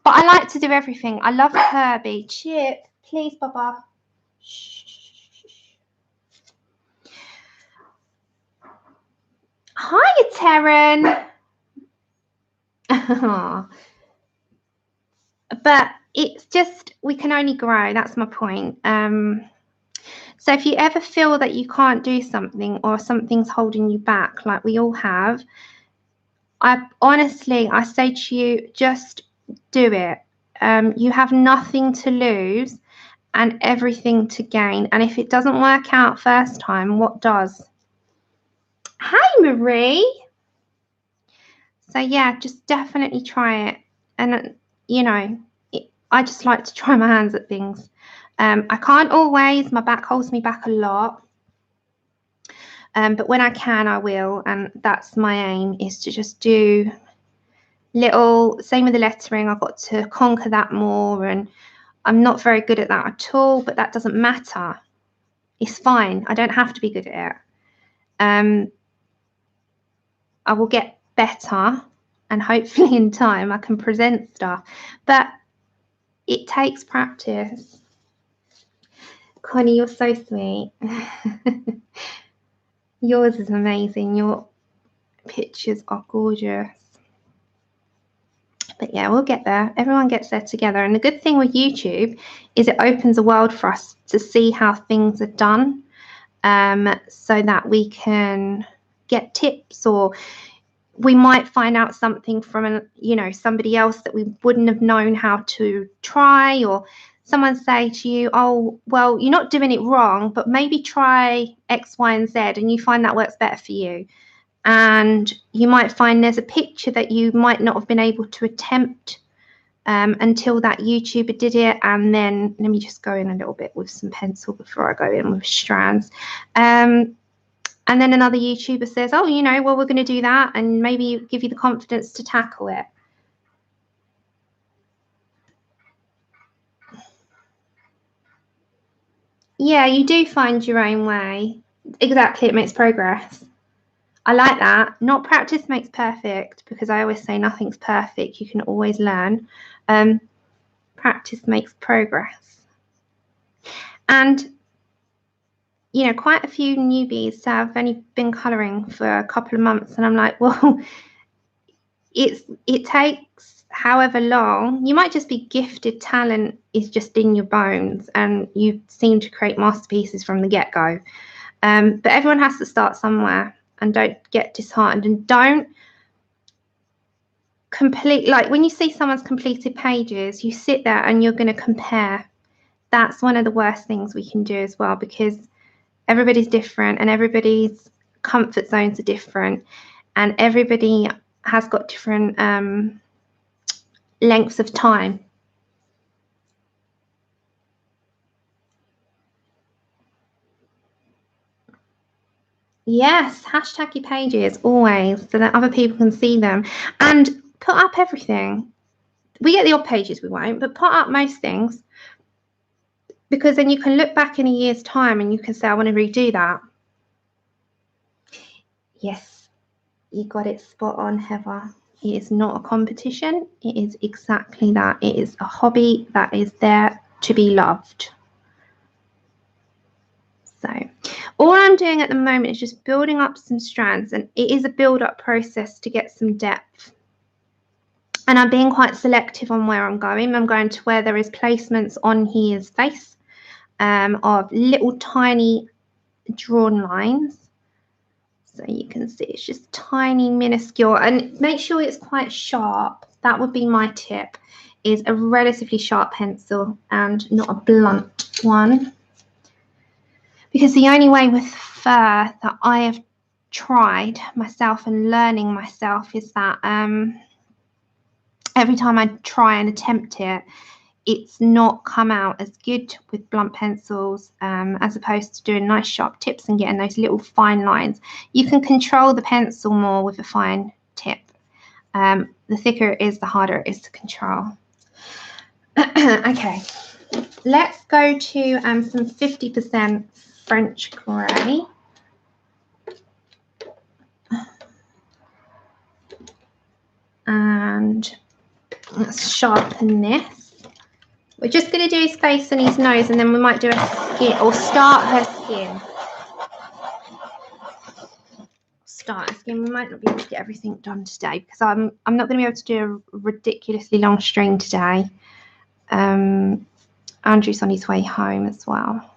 But I like to do everything. I love Kirby. Chip, please, Baba. Shh. Hiya, Taryn. But it's just, we can only grow. That's my point. So if you ever feel that you can't do something, or something's holding you back, like we all have, I say to you, just do it. You have nothing to lose and everything to gain. And if it doesn't work out first time, what does? Hi, Marie. So yeah, just definitely try it. And you know, I just like to try my hands at things. I can't always, my back holds me back a lot. But when I can, I will. And that's my aim, is to just do little, same with the lettering, I've got to conquer that more. And I'm not very good at that at all, but that doesn't matter. It's fine. I don't have to be good at it. I will get better, and hopefully in time I can present stuff. But it takes practice. Connie, you're so sweet. Yours is amazing. Your pictures are gorgeous. But yeah, we'll get there. Everyone gets there together. And the good thing with YouTube is it opens a world for us to see how things are done, so that we can get tips, or we might find out something from somebody else that we wouldn't have known how to try, or someone say to you, oh, well, you're not doing it wrong, but maybe try X, Y, and Z, and you find that works better for you. And you might find there's a picture that you might not have been able to attempt until that YouTuber did it. And then let me just go in a little bit with some pencil before I go in with strands. And then another YouTuber says, oh, well, we're going to do that, and maybe give you the confidence to tackle it. Yeah, you do find your own way. Exactly, it makes progress. I like that. Not practice makes perfect, because I always say nothing's perfect. You can always learn. Practice makes progress. And, quite a few newbies have only been colouring for a couple of months, and I'm like, well, it takes however long. You might just be gifted, talent is just in your bones, and you seem to create masterpieces from the get-go. But everyone has to start somewhere, and don't get disheartened, and don't complete, like when you see someone's completed pages, you sit there and you're going to compare. That's one of the worst things we can do as well, because everybody's different, and everybody's comfort zones are different, and everybody has got different lengths of time. . Yes, hashtag your pages always so that other people can see them. And put up everything. We get the odd pages we won't, but put up most things. Because then you can look back in a year's time and you can say, I want to redo that. Yes, you got it spot on, Heather. It is not a competition. It is exactly that. It is a hobby that is there to be loved. So all I'm doing at the moment is just building up some strands, and it is a build-up process to get some depth. And I'm being quite selective on where I'm going. I'm going to where there is placements on his face of little tiny drawn lines. So you can see it's just tiny, minuscule, and make sure it's quite sharp. That would be my tip, is a relatively sharp pencil and not a blunt one. Because the only way with fur that I have tried myself and learning myself is that every time I try and attempt it, it's not come out as good with blunt pencils as opposed to doing nice sharp tips and getting those little fine lines. You can control the pencil more with a fine tip. The thicker it is, the harder it is to control. Okay, let's go to some 50% French grey. And let's sharpen this. We're just going to do his face and his nose, and then we might do a skin, or start her skin. Start her skin. We might not be able to get everything done today because I'm not going to be able to do a ridiculously long stream today. Andrew's on his way home as well.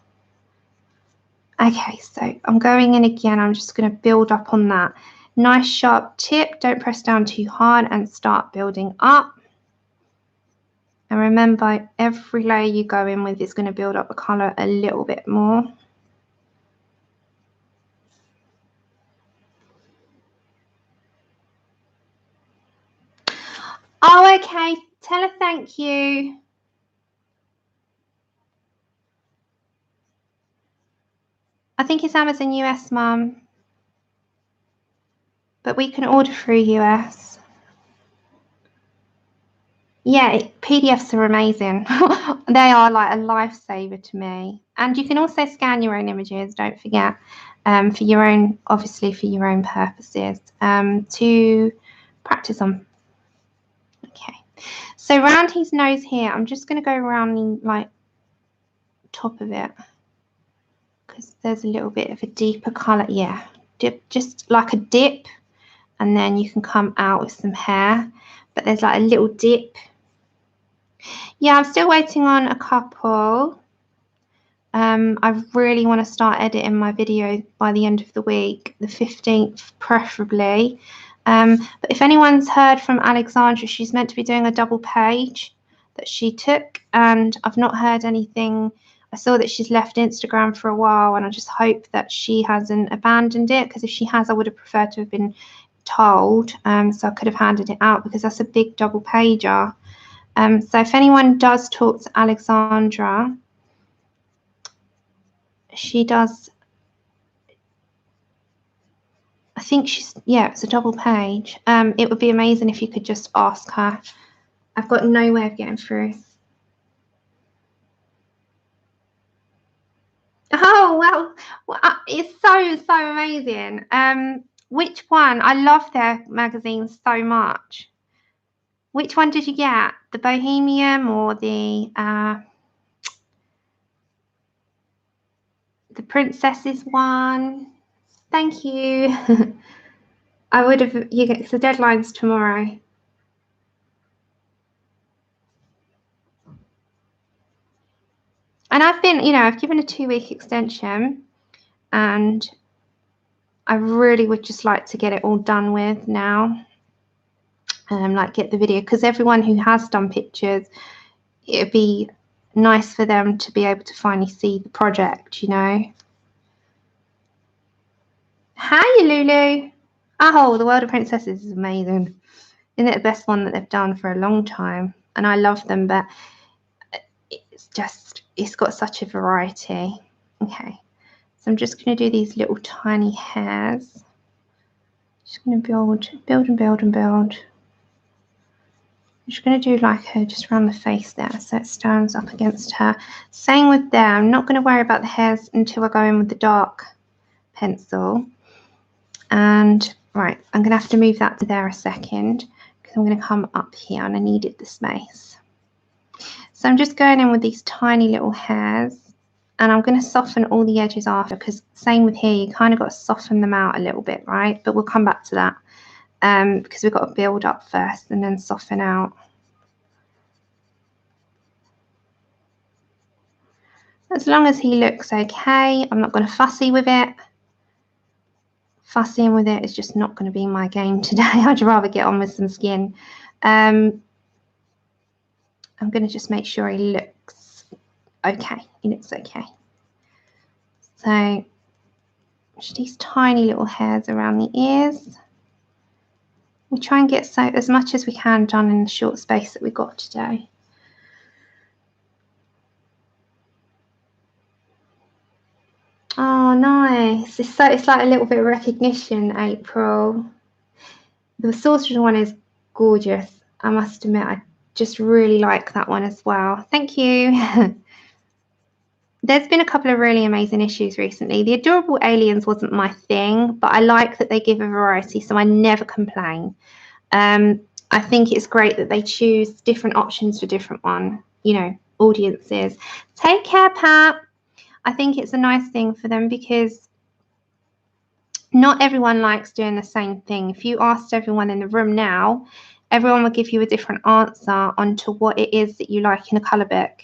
Okay, so I'm going in again. I'm just going to build up on that. Nice sharp tip. Don't press down too hard and start building up. And remember, every layer you go in with is going to build up the colour a little bit more. Oh, okay. Tell her thank you. I think it's Amazon US, Mum. But we can order through US. Yeah, PDFs are amazing. They are like a lifesaver to me. And you can also scan your own images, don't forget, for your own, obviously for your own purposes, to practice on. Okay, so around his nose here, I'm just going to go around the like top of it because there's a little bit of a deeper colour. Yeah, dip, just like a dip, and then you can come out with some hair, but there's like a little dip. Yeah, I'm still waiting on a couple. I really want to start editing my video by the end of the week, the 15th preferably. But if anyone's heard from Alexandra, she's meant to be doing a double page that she took, and I've not heard anything. I saw that she's left Instagram for a while, and I just hope that she hasn't abandoned it, because if she has, I would have preferred to have been told, so I could have handed it out, because that's a big double pager. So if anyone does talk to Alexandra, she does, I think she's, yeah, it's a double page. It would be amazing if you could just ask her. I've got no way of getting through. Oh, well, it's so amazing. Which one? I love their magazines so much. Which one did you get? The Bohemian or the Princesses one? Thank you. I would have, you get the deadline's tomorrow. And I've been, you know, I've given a 2-week extension, and I really would just like to get it all done with now. Like get the video, because everyone who has done pictures, it'd be nice for them to be able to finally see the project, you know. Hi, Lulu. Oh, the World of Princesses is amazing. Isn't it the best one that they've done for a long time? And I love them, but it's just, it's got such a variety. Okay, So I'm just going to do these little tiny hairs. Just going to build and build and build. I'm just going to do like her just around the face there, so it stands up against her. Same with there. I'm not going to worry about the hairs until I go in with the dark pencil. And right, I'm going to have to move that to there a second because I'm going to come up here and I needed the space. So I'm just going in with these tiny little hairs and I'm going to soften all the edges after, because same with here, you kind of got to soften them out a little bit, right? But we'll come back to that because we've got to build up first and then soften out. As long as he looks okay, I'm not going to fussy with it. Fussing with it is just not going to be my game today. I'd rather get on with some skin. I'm going to just make sure he looks okay. He looks okay. So just these tiny little hairs around the ears. We try and get as much as we can done in the short space that we got today. Oh, nice. It's like a little bit of recognition, April. The sorcerer one is gorgeous. I must admit, I just really like that one as well. Thank you. There's been a couple of really amazing issues recently. The Adorable Aliens wasn't my thing, but I like that they give a variety, so I never complain. I think it's great that they choose different options for different audiences. Take care, Pat. I think it's a nice thing for them because not everyone likes doing the same thing. If you asked everyone in the room now, everyone will give you a different answer onto what it is that you like in a colour book.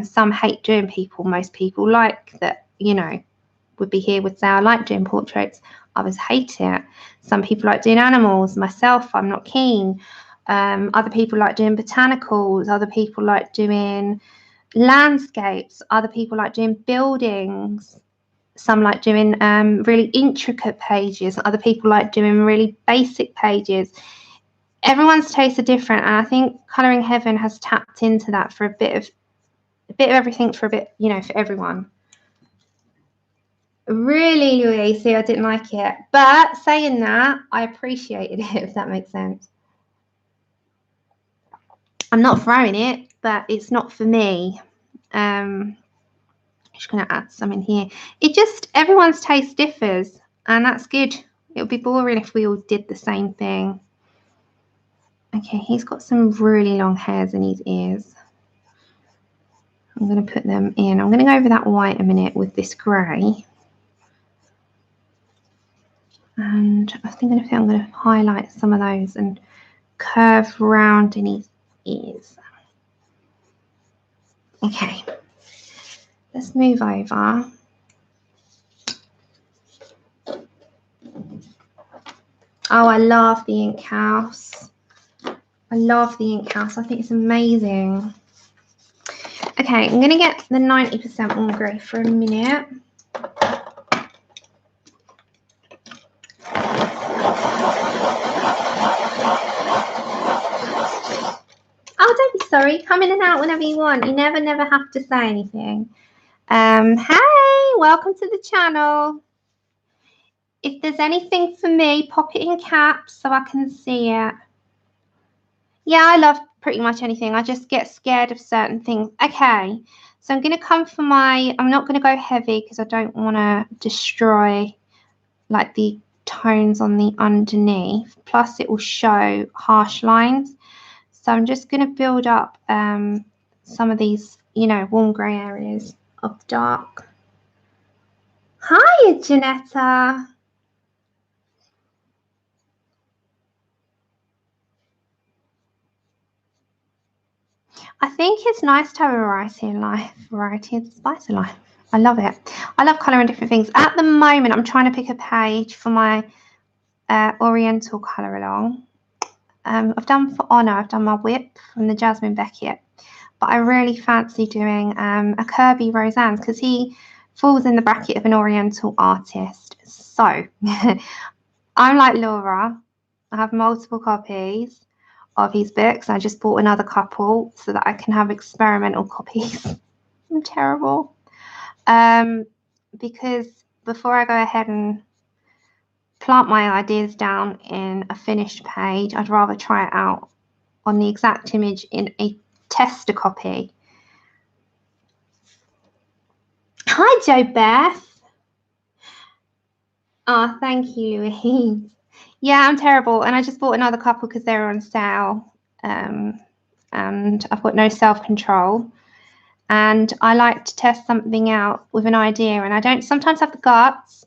Some hate doing people. Most people like that, would be here would say, I like doing portraits. Others hate it. Some people like doing animals. Myself, I'm not keen. Other people like doing botanicals. Other people like doing landscapes. Other people like doing buildings. Some like doing really intricate pages. Other people like doing really basic pages. Everyone's tastes are different, and I think Colouring Heaven has tapped into that for a bit of everything, for a bit, for everyone. Really, Louise, I didn't like it, but saying that, I appreciated it, if that makes sense. I'm not throwing it, but it's not for me. Just going to add some in here. Everyone's taste differs, and that's good. It would be boring if we all did the same thing. Okay, he's got some really long hairs in his ears. I'm going to put them in. I'm going to go over that white a minute with this grey. And I think I'm going to highlight some of those and curve round in his ears. Okay, let's move over. Oh, I love the ink house. I love the ink house. I think it's amazing. Okay, I'm going to get the 90% on grey for a minute. Oh, don't be sorry. Come in and out whenever you want. You never have to say anything. Hey, welcome to the channel. If there's anything for me, pop it in caps so I can see it. Yeah, I love pretty much anything. I just get scared of certain things. Okay, so I'm going to come for I'm not going to go heavy because I don't want to destroy like the tones on the underneath. Plus it will show harsh lines. So I'm just going to build up some of these, warm grey areas of the dark. Hi, Janetta. I think it's nice to have a variety in life, variety is the spice of life. I love it. I love colouring different things. At the moment, I'm trying to pick a page for my Oriental colour along. I've done for Honour, I've done my whip from the Jasmine Beckett, but I really fancy doing a Kirby Roseanne's because he falls in the bracket of an Oriental artist. So I'm like Laura. I have multiple copies of his books. I just bought another couple so that I can have experimental copies. I'm terrible. because before I go ahead and plant my ideas down in a finished page, I'd rather try it out on the exact image in a tester copy. Hi, Joe Beth. Oh, thank you, Louise. Yeah, I'm terrible. And I just bought another couple because they were on sale. And I've got no self-control. And I like to test something out with an idea. And I don't sometimes have the guts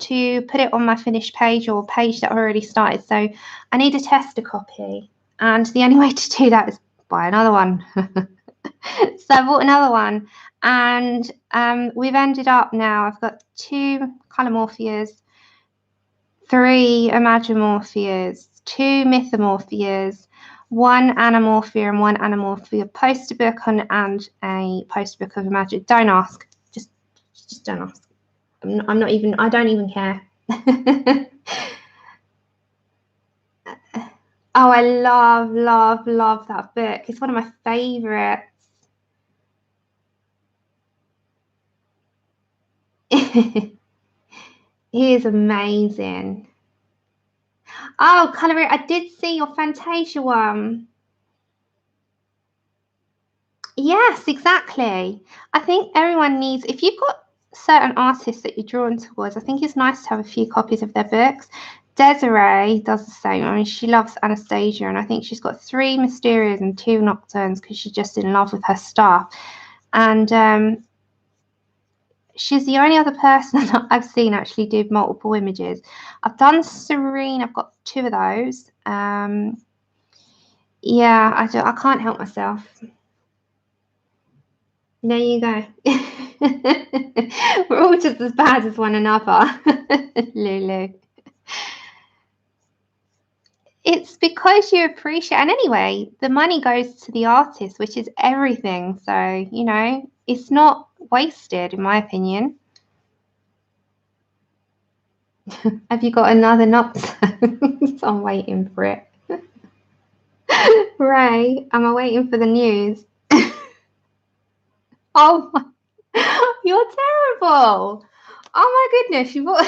to put it on my finished page or page that I've already started. So I need a tester copy. And the only way to do that is buy another one. So I bought another one. And we've ended up now, I've got 2 colomorphias, 3 imagomorphias, 2 mythomorphias, 1 anamorphia and 1 anamorphia poster book and a poster book of Imagine. Don't ask. Just don't ask. I'm not even, I don't even care. Oh, I love, love, love that book. It's one of my favorites. He is amazing. Oh, Koldereva, I did see your Fantasia one. Yes, exactly. I think everyone needs, if you've got certain artists that you're drawn towards, I think it's nice to have a few copies of their books. Desiree does the same. I mean, she loves Anastasia, and I think she's got 3 Mysterias and 2 Nocturnes because she's just in love with her stuff. And she's the only other person that I've seen actually do multiple images. I've done Serene. I've got 2 of those. Yeah, I can't help myself. There you go. We're all just as bad as one another, Lulu. It's because you appreciate, and anyway, the money goes to the artist, which is everything. So, you know, it's not wasted, in my opinion. Have you got another Nocturne? I'm waiting for it. Ray, am I waiting for the news? Oh, you're terrible. Oh my goodness, you bought...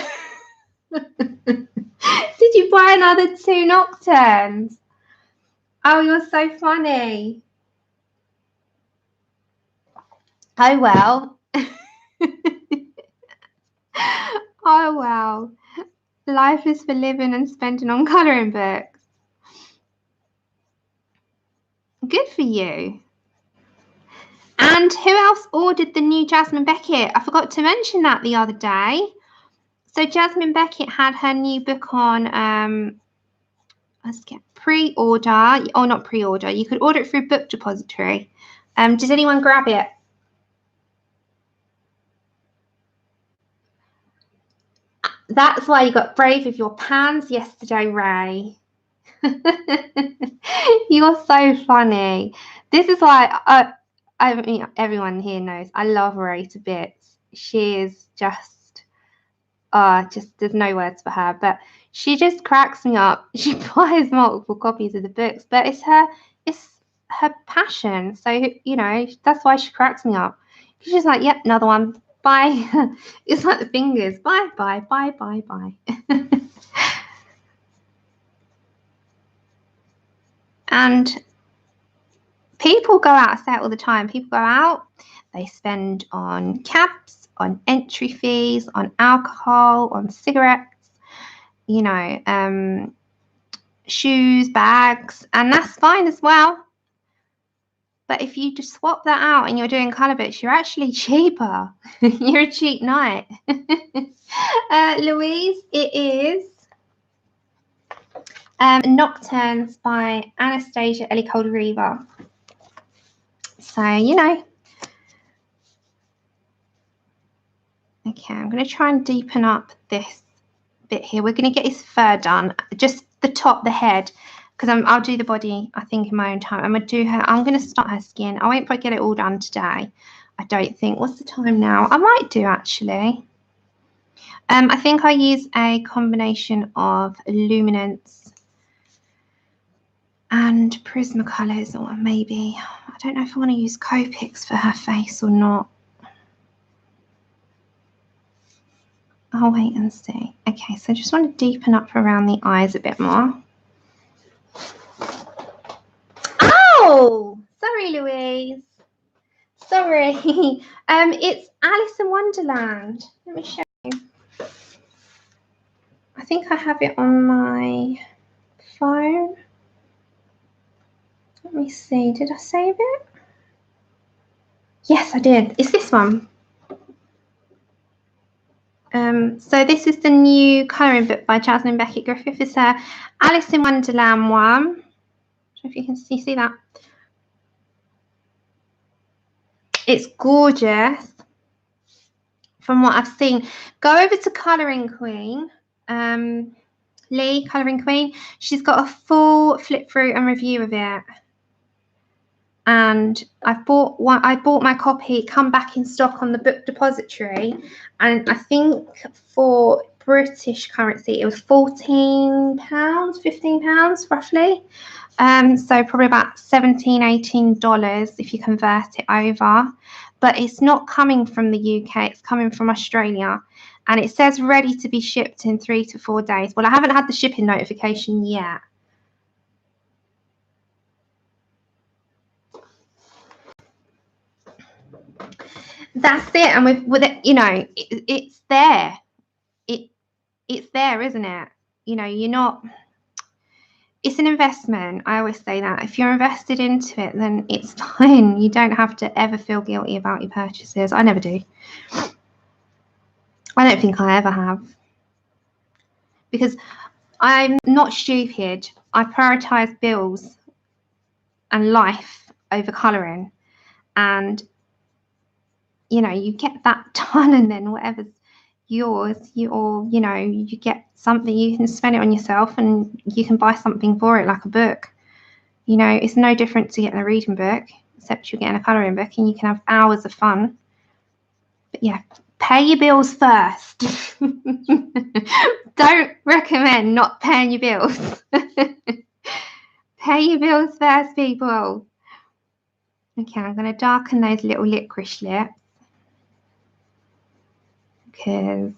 Did you buy another 2 Nocturnes? Oh, you're so funny. Oh, well. Oh, wow. Life is for living and spending on colouring books. Good for you. And who else ordered the new Jasmine Beckett? I forgot to mention that the other day. So Jasmine Beckett had her new book on let's get pre-order, or not pre-order. You could order it through Book Depository. Did anyone grab it? That's why you got brave with your pans yesterday, Ray. You're so funny. This is why I mean, everyone here knows I love Ray to bits. She is just there's no words for her, but she just cracks me up. She buys multiple copies of the books, but it's her passion. So, you know, that's why she cracks me up. She's like, yep, another one. Bye. It's like the fingers. Bye, bye, bye, bye, bye. And people go out, I say it all the time, people go out, they spend on cabs, on entry fees, on alcohol, on cigarettes, you know, shoes, bags, and that's fine as well. But if you just swap that out and you're doing colour books, you're actually cheaper. You're a cheap night. Louise, it is Nocturnes by Anastasia, Elly, Koldereva. So, you know. Okay, I'm going to try and deepen up this bit here. We're going to get his fur done, just the top, the head, because I'll do the body, I think, in my own time. I'm going to do her. I'm going to start her skin. I won't get it all done today. I don't think. What's the time now? I might do, actually. I think I use a combination of luminance and Prismacolors, or maybe, I don't know if I want to use Copics for her face or not. I'll wait and see. Okay, so I just want to deepen up around the eyes a bit more. Oh, sorry, Louise. Sorry. It's Alice in Wonderland. Let me show you. I think I have it on my phone. Let me see. Did I save it? Yes, I did. It's this one. So this is the new colouring book by Jasmine Beckett Griffith. It's a Alice in Wonderland one. I don't know if you can see that. It's gorgeous from what I've seen. Go over to Colouring Queen, Lee, Colouring Queen. She's got a full flip through and review of it. And I bought my copy, come back in stock on the book depository, and I think for British currency it was £14, £15 roughly. So probably about $17-18 if you convert it over. But it's not coming from the UK, it's coming from Australia. And it says ready to be shipped in 3 to 4 days. Well, I haven't had the shipping notification yet. That's it. And with it, you know, it's there. It's there, isn't it? You know, you're not. It's an investment. I always say that. If you're invested into it, then it's fine. You don't have to ever feel guilty about your purchases. I never do. I don't think I ever have. Because I'm not stupid. I prioritise bills and life over colouring. And, you know, you get that done, and then whatever's yours, you get something, you can spend it on yourself, and you can buy something for it, like a book. You know, it's no different to getting a reading book, except you're getting a colouring book and you can have hours of fun. But yeah, pay your bills first. Don't recommend not paying your bills. Pay your bills first, people. Okay, I'm going to darken those little licorice lips, because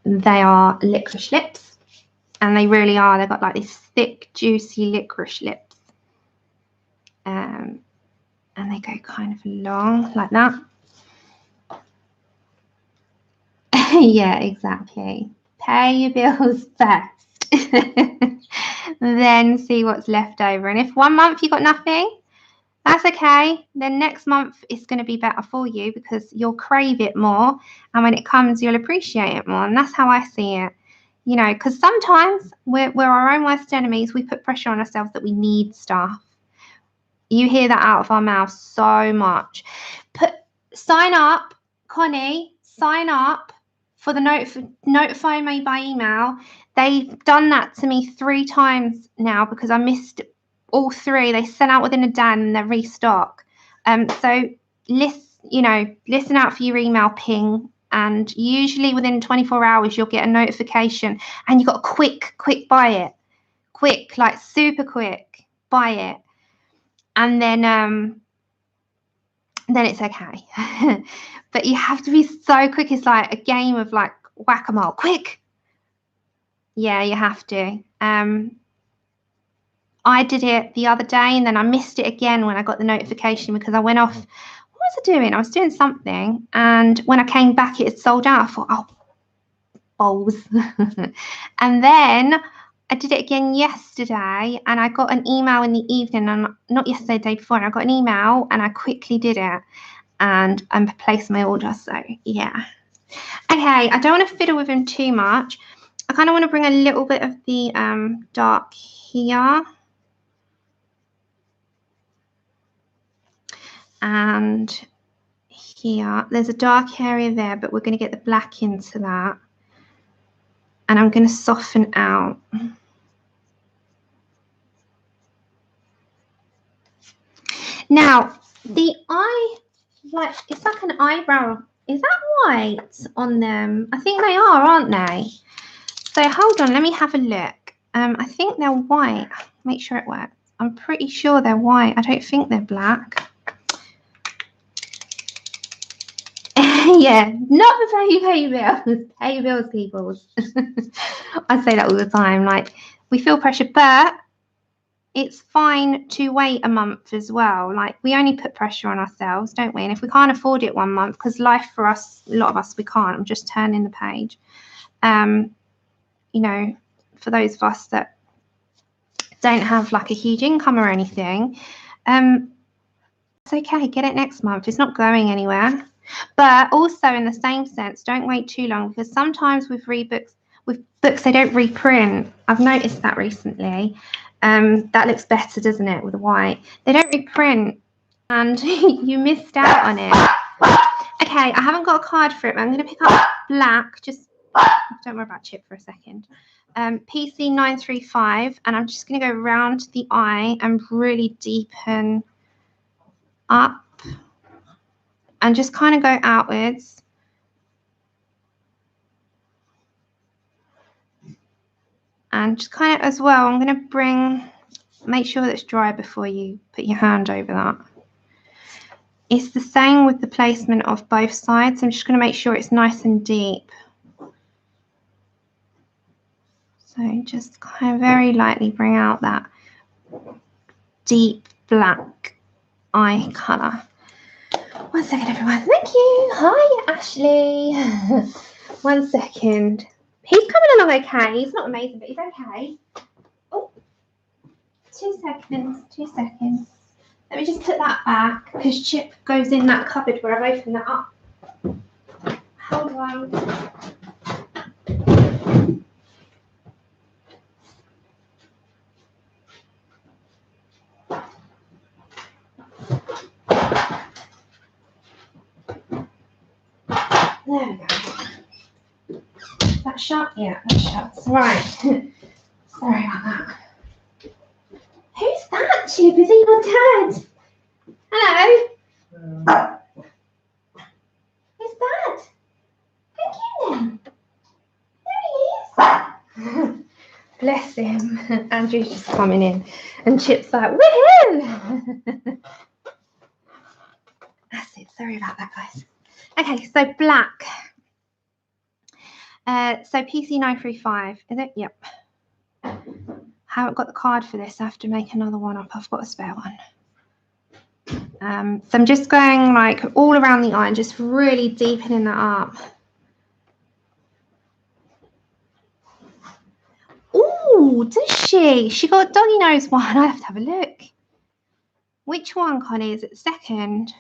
they are licorice lips, and they really are. They've got like these thick, juicy licorice lips, and they go kind of long like that. Yeah, exactly. Pay your bills first, then see what's left over. And if 1 month you got nothing, that's okay. Then next month it's going to be better for you, because you'll crave it more, and when it comes you'll appreciate it more. And that's how I see it, you know, because sometimes we're our own worst enemies. We put pressure on ourselves that we need stuff. You hear that out of our mouths so much. Sign up, Connie, sign up for the notify me by email. They've done that to me 3 times now, because I missed all 3. They sent out within a day and they restock. So listen out for your email ping, and usually within 24 hours you'll get a notification, and you've got to quick buy it. Quick, like super quick, buy it. And then it's okay. But you have to be so quick. It's like a game of like whack-a-mole. Quick. Yeah, you have to. I did it the other day, and then I missed it again when I got the notification, because I went off. What was I doing? I was doing something, and when I came back it had sold out. I thought, oh, balls. And then I did it again yesterday, and I got an email in the evening, and not yesterday, the day before, and I got an email, and I quickly did it, and I placed my order. So yeah. Okay, I don't want to fiddle with him too much. I kind of want to bring a little bit of the dark here, and here. There's a dark area there, but we're going to get the black into that, and I'm going to soften out. Now, the eye, like, it's like an eyebrow. Is that white on them? I think they are, aren't they? So hold on, let me have a look. I think they're white. Make sure it works. I'm pretty sure they're white. I don't think they're black. Yeah, not the pay bills. Pay bills, people. I say that all the time. Like, we feel pressure, but it's fine to wait a month as well. Like, we only put pressure on ourselves, don't we? And if we can't afford it 1 month, because life for us, a lot of us, we can't. I'm just turning the page. You know, for those of us that don't have like a huge income or anything, it's okay. Get it next month. It's not going anywhere. But also, in the same sense, don't wait too long, because sometimes with books, they don't reprint. I've noticed that recently. That looks better, doesn't it, with the white? They don't reprint, and you missed out on it. Okay, I haven't got a card for it, but I'm going to pick up black. Just don't worry about Chip for a second. PC 935, and I'm just going to go around the eye and really deepen up and just kind of go outwards. And just kind of as well, I'm going to make sure that it's dry before you put your hand over that. It's the same with the placement of both sides. I'm just going to make sure it's nice and deep. So just kind of very lightly bring out that deep black eye colour. 1 second, everyone. Thank you. Hi, Ashley. 1 second. He's coming along okay. He's not amazing, but he's okay. Oh, 2 seconds. 2 seconds. Let me just put that back, because Chip goes in that cupboard where I've opened that up. Hold on. There we go. Is that shut? Yeah, that's shut. Right. Sorry about that. Who's that, Chip? Is it your dad? Hello? Who's that? Thank you then. There he is. Bless him. Andrew's just coming in. And Chip's like, woohoo! That's it. Sorry about that, guys. Okay, so black. So PC 935, is it? Yep. Haven't got the card for this. I have to make another one up. I've got a spare one. So I'm just going like all around the eye and just really deepening that up. Ooh, does she? She got a doggy nose one. I have to have a look. Which one, Connie? Is it the second?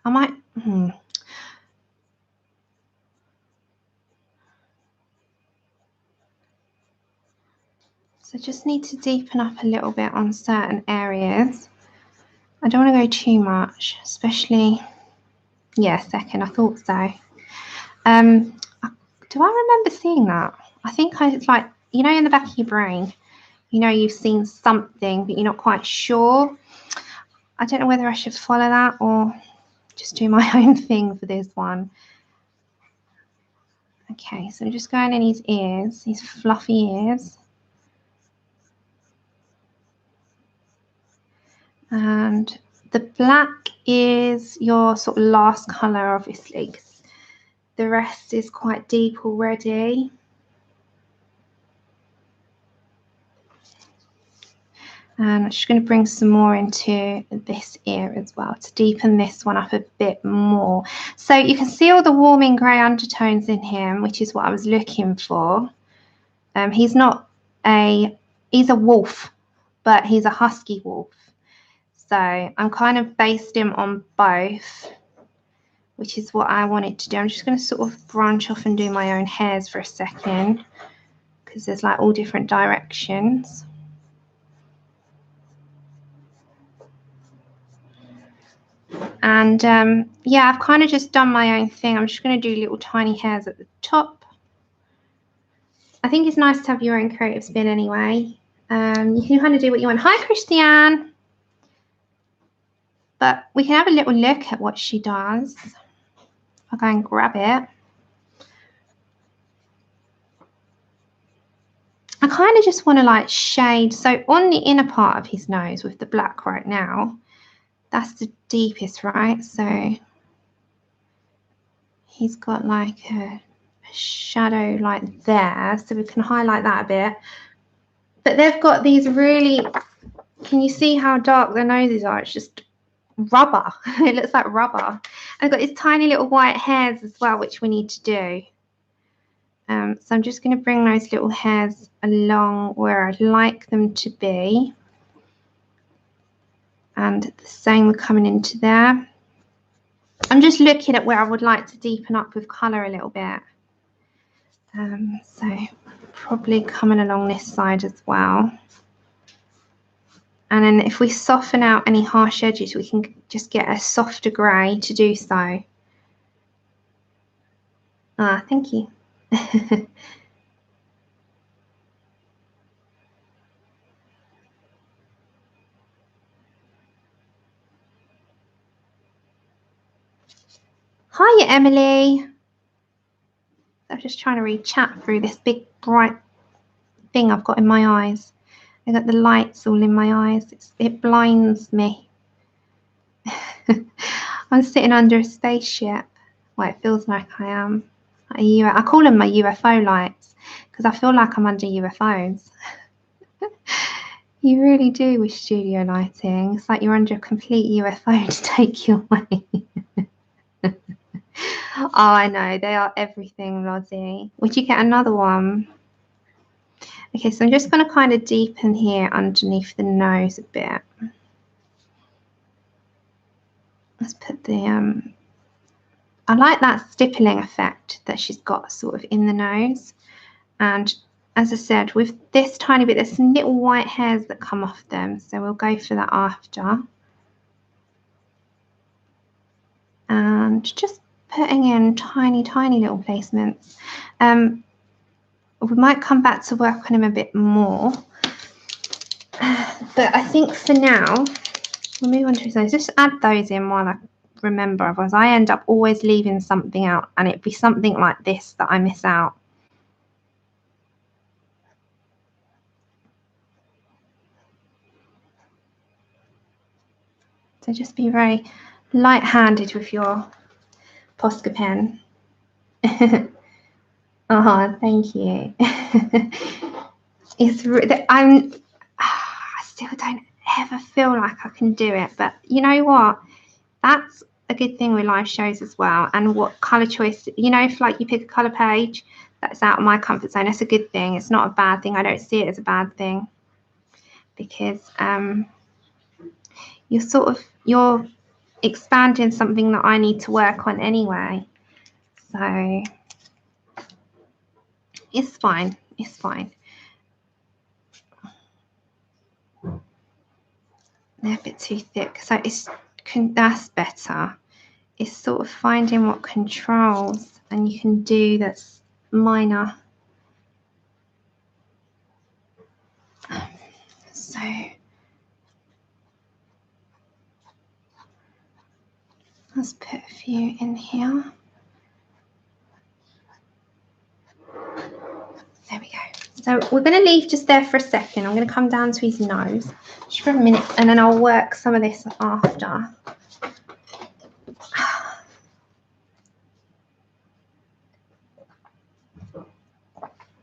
I might. So just need to deepen up a little bit on certain areas. I don't want to go too much, especially, yeah, second, I thought so. Do I remember seeing that? I think it's like, you know, in the back of your brain, you know, you've seen something, but you're not quite sure. I don't know whether I should follow that or just do my own thing for this one. Okay, so I'm just going in his ears, his fluffy ears. And the black is your sort of last colour, obviously, because the rest is quite deep already. And I'm just going to bring some more into this ear as well to deepen this one up a bit more. So you can see all the warming grey undertones in him, which is what I was looking for. He's a wolf, but he's a husky wolf. So I'm kind of based him on both, which is what I wanted to do. I'm just going to sort of branch off and do my own hairs for a second, because there's like all different directions. And yeah, I've kind of just done my own thing. I'm just going to do little tiny hairs at the top. I think it's nice to have your own creative spin anyway. You can kind of do what you want. Hi, Christiane. But we can have a little look at what she does. I'll go and grab it. I kind of just want to like shade. So on the inner part of his nose with the black right now, That's the deepest, right? So he's got like a shadow like there, so we can highlight that a bit. But they've got these really, can you see how dark their noses are? It's just rubber. It looks like rubber. And they've got these tiny little white hairs as well, which we need to do. So I'm just going to bring those little hairs along where I'd like them to be. And the same we're coming into there. I'm just looking at where I would like to deepen up with colour a little bit. So probably coming along this side as well. And then if we soften out any harsh edges, we can just get a softer grey to do so. Ah, thank you. Hiya, Emily. I'm just trying to read chat through this big bright thing I've got in my eyes. I got the lights all in my eyes. It blinds me. I'm sitting under a spaceship. Well, it feels like I am. I call them my UFO lights because I feel like I'm under UFOs. You really do with studio lighting. It's like you're under a complete UFO to take you away. Oh, I know. They are everything, Lozzie. Would you get another one? Okay, so I'm just going to kind of deepen here underneath the nose a bit. Let's put the... I like that stippling effect that she's got sort of in the nose. And as I said, with this tiny bit, there's some little white hairs that come off them. So we'll go for that after. And just putting in tiny, tiny little placements. We might come back to work on him a bit more. But I think for now, we'll move on to his nose. Just add those in while I remember. Otherwise, I end up always leaving something out. And it'd be something like this that I miss out. So just be very light-handed with your Posca pen. Oh, thank you. I still don't ever feel like I can do it, but you know what? That's a good thing with live shows as well. And what color choice, you know, if like you pick a color page that's out of my comfort zone, that's a good thing. It's not a bad thing. I don't see it as a bad thing because you're expanding something that I need to work on anyway. So it's fine. It's fine. They're a bit too thick. So that's better. It's sort of finding what controls and you can do that's minor. So let's put a few in here. There we go. So we're going to leave just there for a second. I'm going to come down to his nose just for a minute and then I'll work some of this after.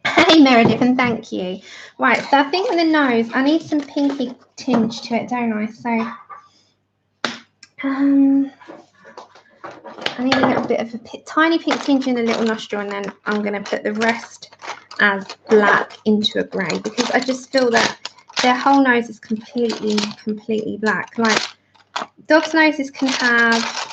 Hey Meredith, and thank you. Right, so I think with the nose, I need some pinky tinge to it, don't I? So I need a little bit of a tiny pink tinge in the little nostril, and then I'm going to put the rest as black into a grey because I just feel that their whole nose is completely black. Like dogs' noses can have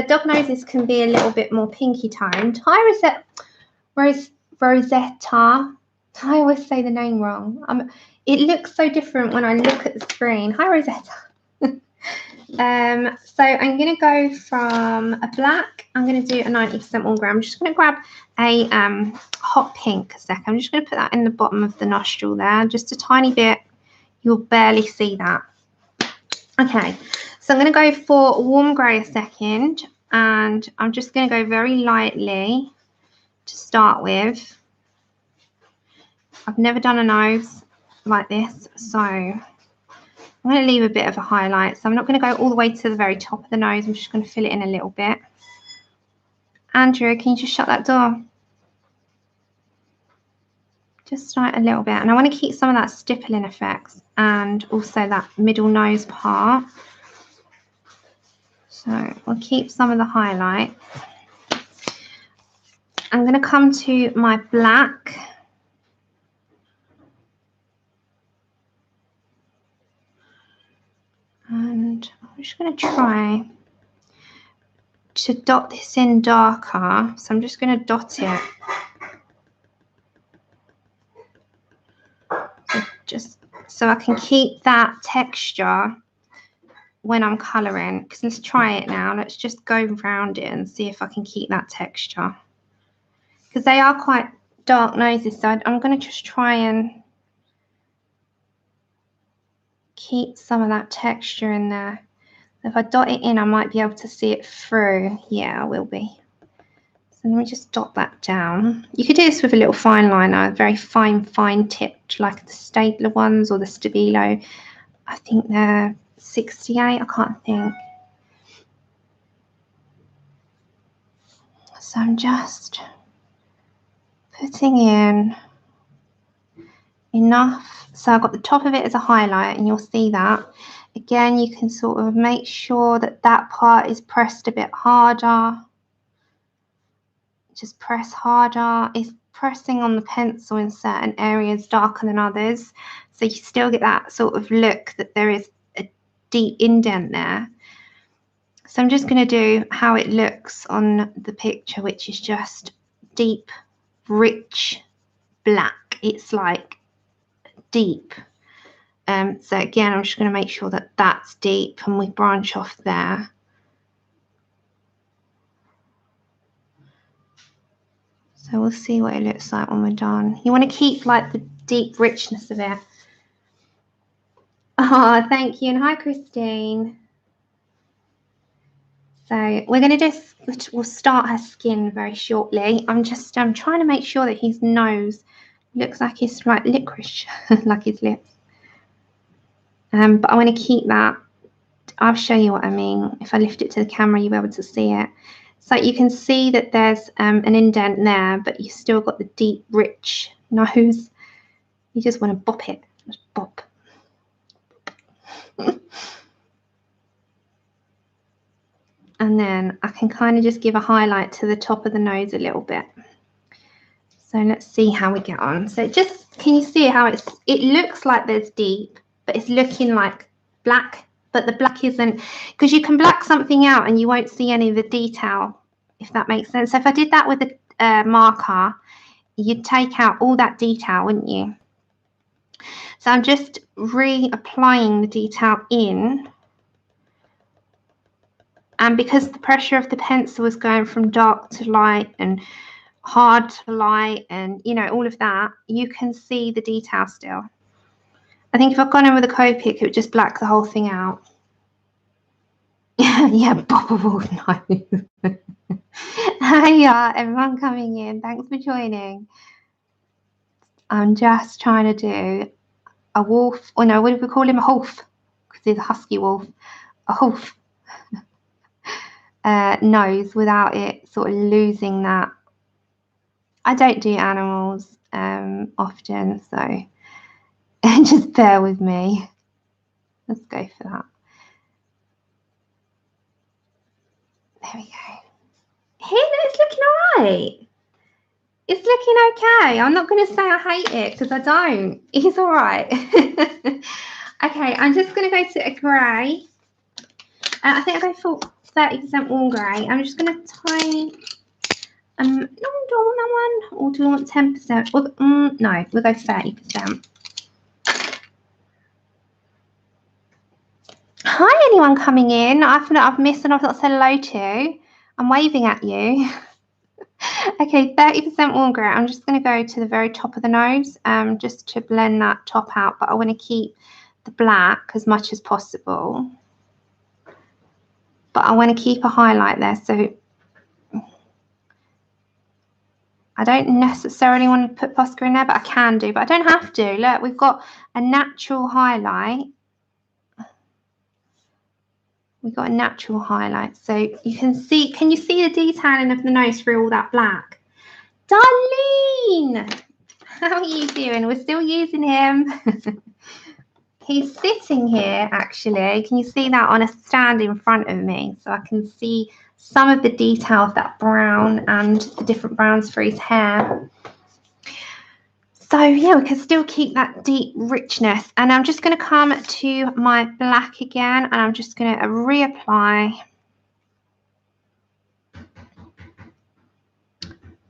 dog noses can be a little bit more pinky toned. Hi Rosetta. I always say the name wrong. It looks so different when I look at the screen. Hi Rosetta. So I'm going to go from a black. I'm going to do a 90% warm grey. I'm just going to grab a hot pink a sec. I'm just going to put that in the bottom of the nostril there, just a tiny bit. You'll barely see that. Okay, so I'm going to go for warm grey a second, and I'm just going to go very lightly to start with. I've never done a nose. like this. So I'm going to leave a bit of a highlight. So I'm not going to go all the way to the very top of the nose. I'm just going to fill it in a little bit. Andrew, can you just shut that door? Just like a little bit. And I want to keep some of that stippling effects and also that middle nose part. So we'll keep some of the highlight. I'm going to come to my black. And I'm just going to try to dot this in darker. So I'm just going to dot it. Just so I can keep that texture when I'm colouring. Because let's try it now. Let's just go around it and see if I can keep that texture. Because they are quite dark noses, so I'm going to just try and keep some of that texture in there. If I dot it in, I might be able to see it through. Yeah, I will be. So let me just dot that down. You could do this with a little fine liner, very fine tipped, like the Stapler ones or the Stabilo. I think they're 68, I can't think. So I'm just putting in enough. So I've got the top of it as a highlight, and you'll see that. Again, you can sort of make sure that that part is pressed a bit harder. Just press harder. It's pressing on the pencil in certain areas darker than others, so you still get that sort of look that there is a deep indent there. So I'm just going to do how it looks on the picture, which is just deep, rich black. It's like deep. So again, I'm just going to make sure that that's deep, and we branch off there. So we'll see what it looks like when we're done. You want to keep like the deep richness of it. Oh, thank you. And hi, Christine. So we're going to just, we'll start her skin very shortly. I'm trying to make sure that his nose looks like it's like licorice, like his lips. But I want to keep that. I'll show you what I mean. If I lift it to the camera, you'll be able to see it. So you can see that there's an indent there, but you still got the deep, rich nose. You just want to bop it. Just bop. And then I can kind of just give a highlight to the top of the nose a little bit. So let's see how we get on. So just, can you see how it looks like there's deep, but it's looking like black, but the black isn't, because you can black something out and you won't see any of the detail, if that makes sense. So if I did that with a marker, you'd take out all that detail, wouldn't you? So I'm just reapplying the detail in. And because the pressure of the pencil is going from dark to light and hard to light and, you know, all of that, you can see the detail still. I think if I'd gone in with a Copic, it would just black the whole thing out. Yeah, boppable nose. Hiya, everyone coming in. Thanks for joining. I'm just trying to do a wolf, or no, what do we call him? A hoof, because he's a husky wolf. A hoof. Nose without it sort of losing that. I don't do animals often, so just bear with me. Let's go for that. There we go. Here, it's looking all right. It's looking okay. I'm not going to say I hate it, because I don't. It's all right. Okay, I'm just going to go to a grey. I think I go for 30% warm grey. I'm just going to tiny. No, do I want that one? Or do we want 10%? Well, no, we'll go 30%. Hi, anyone coming in? I've missed and I've not said hello to. I'm waving at you. Okay, 30% warm grey. I'm just going to go to the very top of the nose, just to blend that top out. But I want to keep the black as much as possible. But I want to keep a highlight there, so I don't necessarily want to put Posca in there, but I can do, but I don't have to. Look, we've got a natural highlight. We've got a natural highlight. So you can see, can you see the detailing of the nose through all that black? Darlene, how are you doing? We're still using him. He's sitting here, actually. Can you see that on a stand in front of me? So I can see some of the detail of that brown and the different browns for his hair. So yeah, we can still keep that deep richness. And I'm just going to come to my black again, and I'm just going to reapply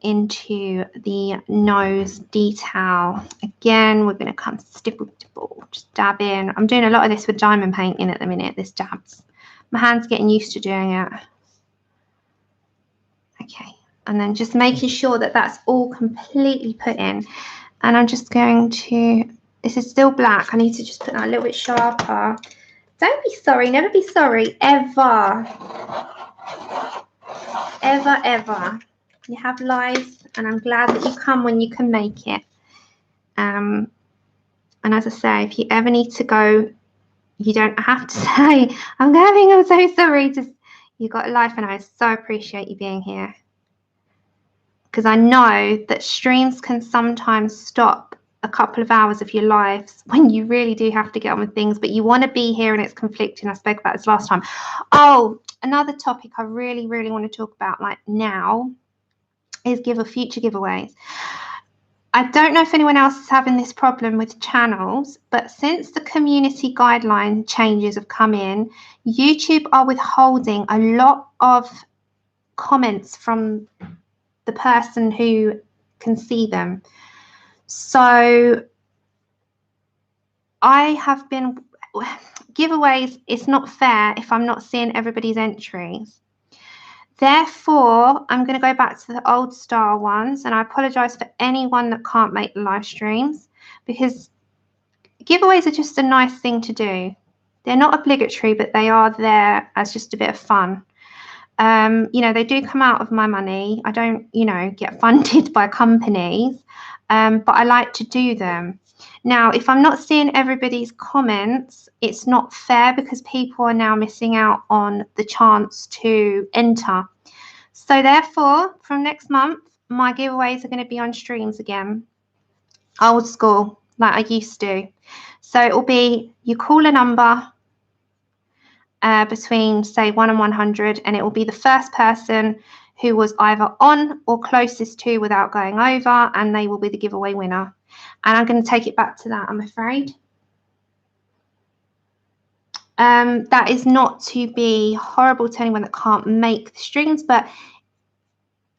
into the nose detail. Again, we're going to come stipple, just dab in. I'm doing a lot of this with diamond painting at the minute, this dabs. My hand's getting used to doing it. Okay, and then just making sure that that's all completely put in. And I'm just going to, this is still black, I need to just put that a little bit sharper. Don't be sorry, never be sorry, ever. Ever, ever. You have lives, and I'm glad that you come when you can make it. And as I say, if you ever need to go, you don't have to say, I'm going, I'm so sorry. Just, you've got a life, and I so appreciate you being here. Because I know that streams can sometimes stop a couple of hours of your lives when you really do have to get on with things, but you want to be here and it's conflicting. I spoke about this last time. Oh, another topic I really, really want to talk about like now is future giveaways. I don't know if anyone else is having this problem with channels, but since the community guideline changes have come in, YouTube are withholding a lot of comments from the person who can see them. So I have been giveaways. It's not fair if I'm not seeing everybody's entries. Therefore, I'm going to go back to the old style ones, and I apologize for anyone that can't make the live streams, because giveaways are just a nice thing to do. They're not obligatory, but they are there as just a bit of fun. You know, they do come out of my money. I don't, you know, get funded by companies, but I like to do them. Now, if I'm not seeing everybody's comments, it's not fair, because people are now missing out on the chance to enter. So therefore, from next month, my giveaways are going to be on streams again. Old school, like I used to. So it will be, you call a number between, say, 1 and 100, and it will be the first person who was either on or closest to without going over, and they will be the giveaway winner. And I'm going to take it back to that, I'm afraid. That is not to be horrible to anyone that can't make the streams, but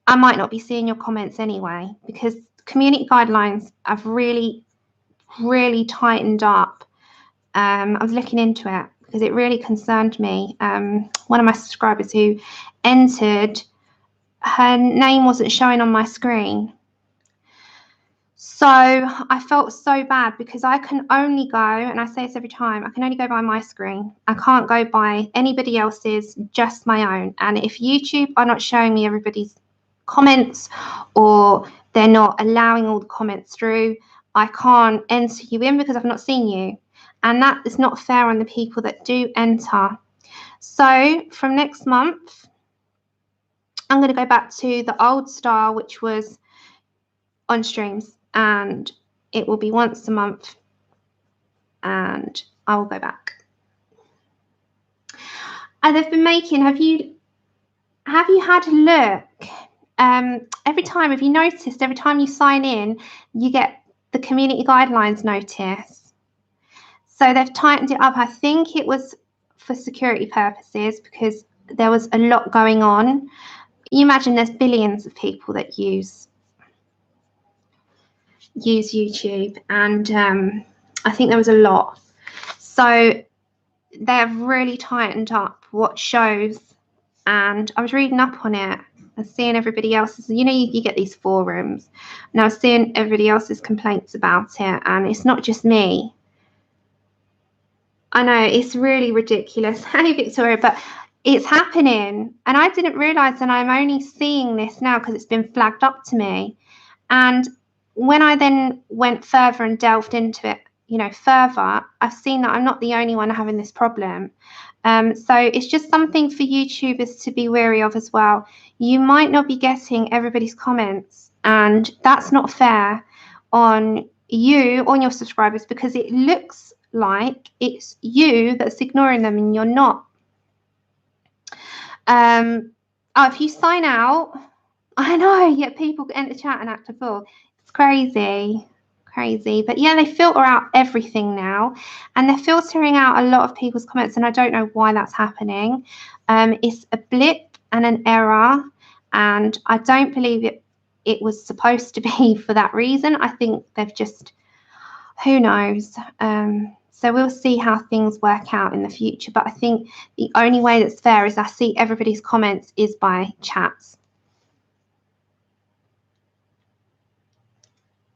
I might not be seeing your comments anyway, because community guidelines have really, really tightened up. I was looking into it because it really concerned me. One of my subscribers who entered, her name wasn't showing on my screen. So I felt so bad, because I can only go, and I say this every time, I can only go by my screen. I can't go by anybody else's, just my own. And if YouTube are not showing me everybody's comments, or they're not allowing all the comments through, I can't enter you in because I've not seen you. And that is not fair on the people that do enter. So from next month, I'm going to go back to the old style, which was on streams, and it will be once a month, and I will go back. And they've been making, have you had a look? Every time, have you noticed, every time you sign in, you get the community guidelines notice? So they've tightened it up. I think it was for security purposes, because there was a lot going on. You imagine there's billions of people that use YouTube, and I think there was a lot. So they've really tightened up what shows, and I was reading up on it and seeing everybody else's, you know, you get these forums, and I was seeing everybody else's complaints about it, and it's not just me. I know, it's really ridiculous. Hey, Victoria, but it's happening, and I didn't realise, and I'm only seeing this now because it's been flagged up to me. And when I then went further and delved into it, you know, further, I've seen that I'm not the only one having this problem. So it's just something for YouTubers to be wary of as well. You might not be getting everybody's comments, and that's not fair on you, on your subscribers, because it looks like it's you that's ignoring them and you're not. If you sign out, I know, yet people enter chat and act a fool. It's crazy. But yeah, they filter out everything now, and they're filtering out a lot of people's comments, and I don't know why that's happening. It's a blip and an error, and I don't believe it was supposed to be for that reason. I think they've just, who knows. So we'll see how things work out in the future, but I think the only way that's fair is I see everybody's comments is by chats.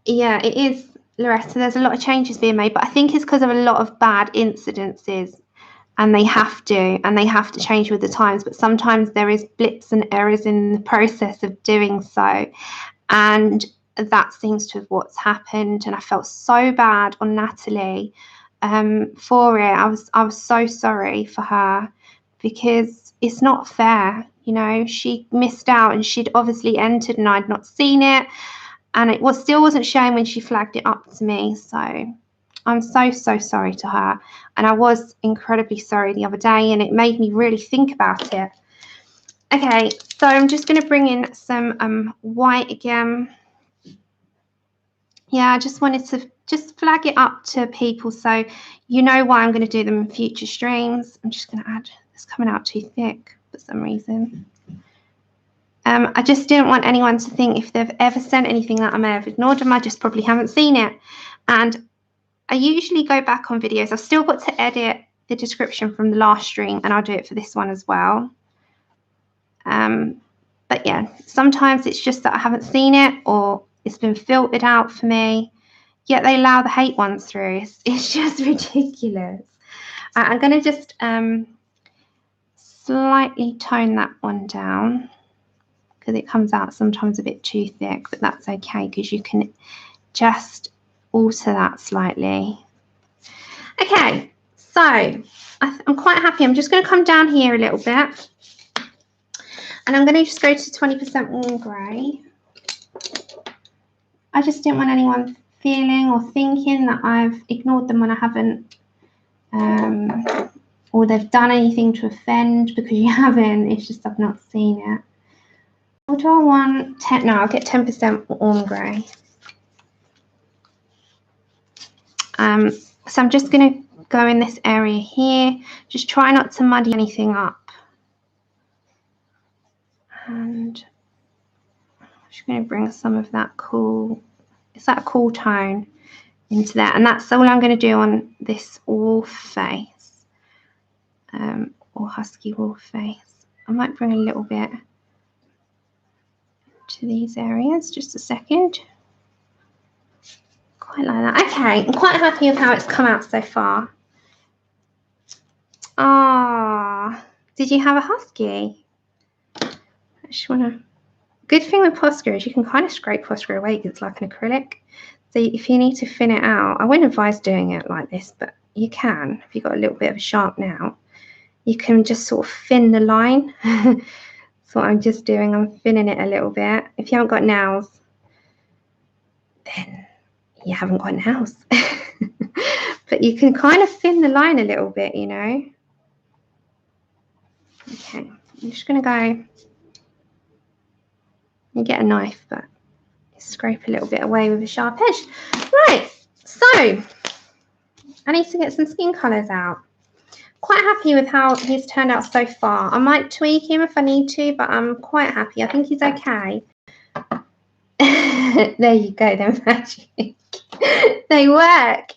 Yeah, it is, Loretta. There's a lot of changes being made, but I think it's because of a lot of bad incidences, and they have to change with the times. But sometimes there is blips and errors in the process of doing so, and that seems to have what's happened. And I felt so bad on Natalie for it. I was so sorry for her, because it's not fair. You know, she missed out, and she'd obviously entered and I'd not seen it. And it still wasn't showing when she flagged it up to me. So I'm so sorry to her. And I was incredibly sorry the other day, and it made me really think about it. Okay, so I'm just going to bring in some white again. Yeah, I just wanted to just flag it up to people so you know why I'm going to do them in future streams. I'm just going to add, it's coming out too thick for some reason. I just didn't want anyone to think if they've ever sent anything that I may have ignored them. I just probably haven't seen it. And I usually go back on videos. I've still got to edit the description from the last stream, and I'll do it for this one as well. But yeah, sometimes it's just that I haven't seen it, or it's been filtered out for me. Yet they allow the hate ones through. It's just ridiculous. I'm going to just slightly tone that one down, because it comes out sometimes a bit too thick, but that's okay, because you can just alter that slightly. Okay, so I'm quite happy. I'm just going to come down here a little bit, and I'm going to just go to 20% warm grey. I just didn't want anyone feeling or thinking that I've ignored them when I haven't, or they've done anything to offend, because you haven't. It's just I've not seen it. What do I want? 10, no, I'll get 10% warm grey. So I'm just going to go in this area here. Just try not to muddy anything up. And I'm just going to bring some of that cool, it's that cool tone into there. And that's all I'm going to do on this wolf face, or husky wolf face. I might bring a little bit to these areas, just a second. Quite like that. Okay, I'm quite happy with how it's come out so far. Ah, did you have a husky? I just want to. Good thing with Posca is you can kind of scrape Posca away because it's like an acrylic. So if you need to thin it out, I wouldn't advise doing it like this, but you can. If you've got a little bit of a sharp nail, you can just sort of thin the line. That's what I'm just doing. I'm thinning it a little bit. If you haven't got nails, then you haven't got nails. But you can kind of thin the line a little bit, you know. Okay, I'm just going to go. You get a knife, but scrape a little bit away with a sharp edge. Right, so I need to get some skin colours out. Quite happy with how he's turned out so far. I might tweak him if I need to, but I'm quite happy. I think he's okay. There you go, they're magic. They work.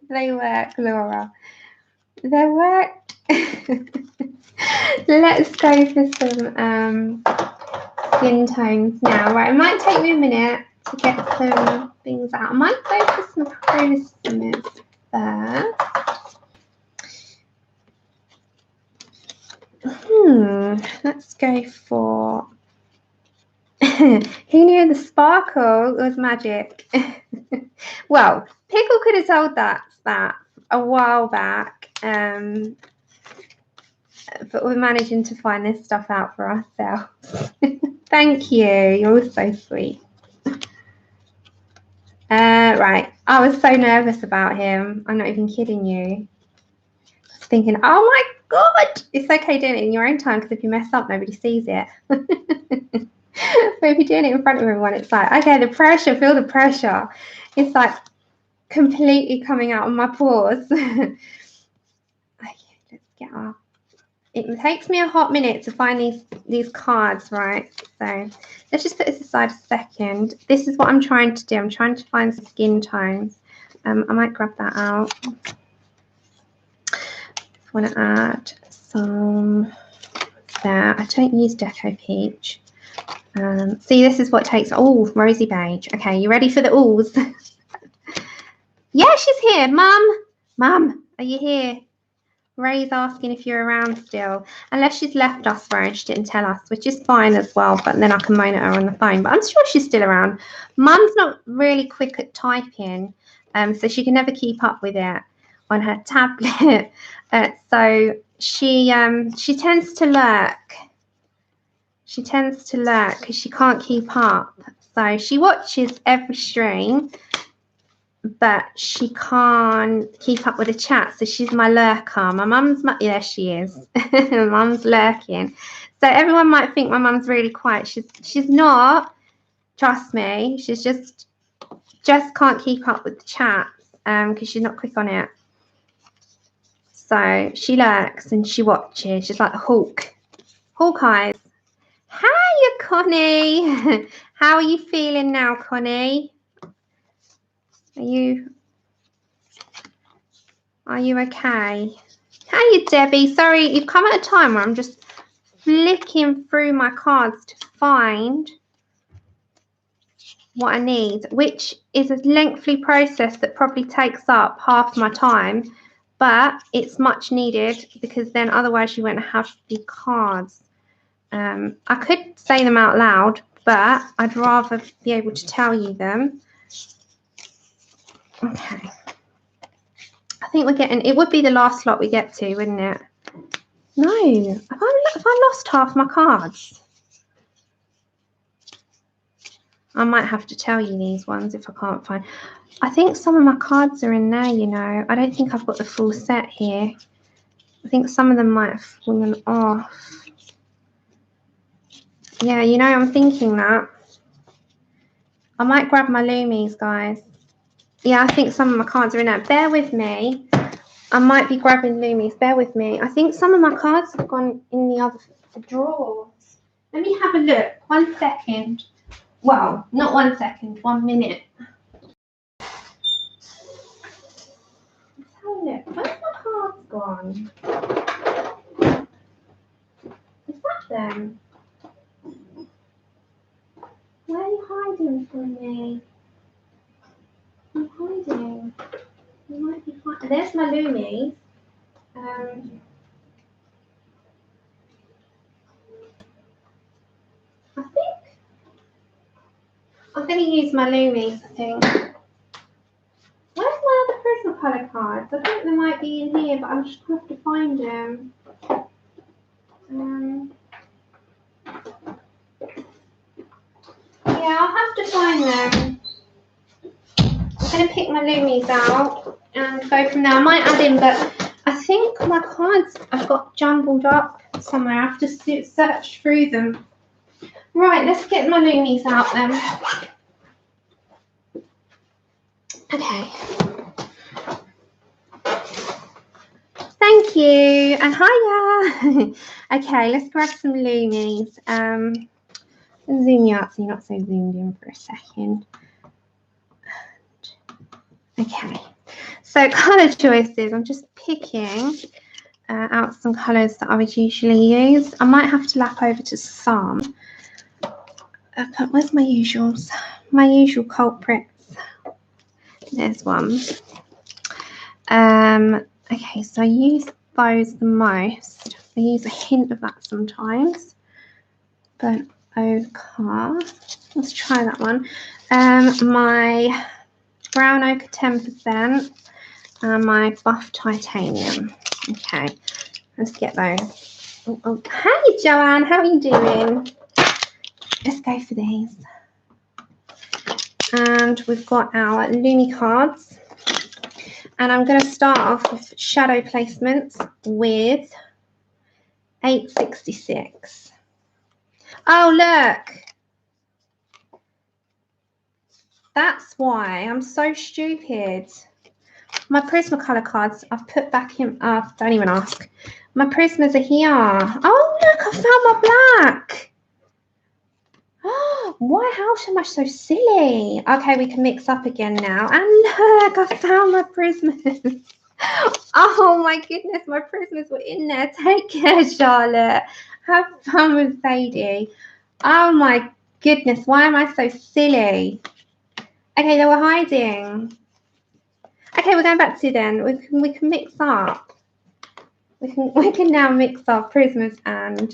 They work, Laura. They work. Let's go for some skin tones now. Right, it might take me a minute to get some things out. I might go for some prosumers first. Let's go for Who knew the sparkle was magic? Well, Pickle could have told that a while back, but we're managing to find this stuff out for ourselves. Thank you. You're all so sweet. Right. I was so nervous about him. I'm not even kidding you. I was thinking, oh my God, it's okay doing it in your own time, because if you mess up, nobody sees it. But if you're doing it in front of everyone, it's like, okay, the pressure, feel the pressure. It's like completely coming out of my pores. Okay, let's get up. It takes me a hot minute to find these cards, right? So let's just put this aside a second. This is what I'm trying to do. I'm trying to find some skin tones. I might grab that out. I want to add some there. I don't use Deco Peach. See, this is what takes. Oh, Rosy Beige. Okay, you ready for the alls? Yeah, she's here. Mum, are you here? Ray's asking if you're around still, unless she's left us, Ray, and she didn't tell us, which is fine as well, but then I can moan at her on the phone. But I'm sure she's still around. Mum's not really quick at typing, so she can never keep up with it on her tablet. So she tends to lurk. She tends to lurk because she can't keep up. So she watches every stream, but she can't keep up with the chat, so she's my lurker. My mum's there she is. Mum's lurking. So everyone might think my mum's really quiet. She's not, trust me. She's just can't keep up with the chat because she's not quick on it. So she lurks and she watches. She's like a hawk. Hawk eyes. Hiya, Connie. How are you feeling now, Connie? Are you okay? Hiya, Debbie. Sorry, you've come at a time where I'm just flicking through my cards to find what I need, which is a lengthy process that probably takes up half my time, but it's much needed because then otherwise you won't have the cards. I could say them out loud, but I'd rather be able to tell you them. Okay. I think we're getting, it would be the last lot we get to, wouldn't it? No, have I lost half my cards? I might have to tell you these ones if I can't find. I think some of my cards are in there, you know. I don't think I've got the full set here. I think some of them might have fallen off. Yeah, you know, I'm thinking that. I might grab my Loomies, guys. Yeah, I think some of my cards are in there. Bear with me. I might be grabbing Loomies. Bear with me. I think some of my cards have gone in the other drawers. Let me have a look. 1 second. Well, not 1 second. 1 minute. Let's have a look. Where's my cards gone? Is that them? Where are you hiding from me? I'm hiding. You might be hiding. There's my Loomies. I'm going to use my Loomies, I think. Where's my other Prismacolor cards? I think they might be in here, but I'm just going to have to find them. Yeah, I'll have to find them. I'm going to pick my Loomies out and go from there. I might add in, but I think my cards I've got jumbled up somewhere. I have to search through them. Right, let's get my Loomies out then. Okay. Thank you, and hiya. Okay, let's grab some Loomies. Zoom you out so you're not so zoomed in for a second. Okay, so colour choices. I'm just picking out some colours that I would usually use. I might have to lap over to some. Where's my usuals? My usual culprits. There's one. Okay, so I use those the most. I use a hint of that sometimes, but ochre. Let's try that one. My brown ochre 10% and my buff titanium. Okay, let's get those. Oh. Hey Joanne, how are you doing? Let's go for these. And we've got our Lumi cards. And I'm going to start off with shadow placements with 866. Oh, look. That's why. I'm so stupid. My Prismacolor cards I've put back in. Don't even ask. My Prismas are here. Oh, look. I found my black. Oh, why? How am I so silly? Okay, we can mix up again now. And look, I found my Prismas. Oh my goodness, my Prismas were in there. Take care, Charlotte. Have fun with Sadie. Oh my goodness, why am I so silly? Okay, they were hiding. Okay, we're going back to then. We can mix up. We can now mix our Prismas and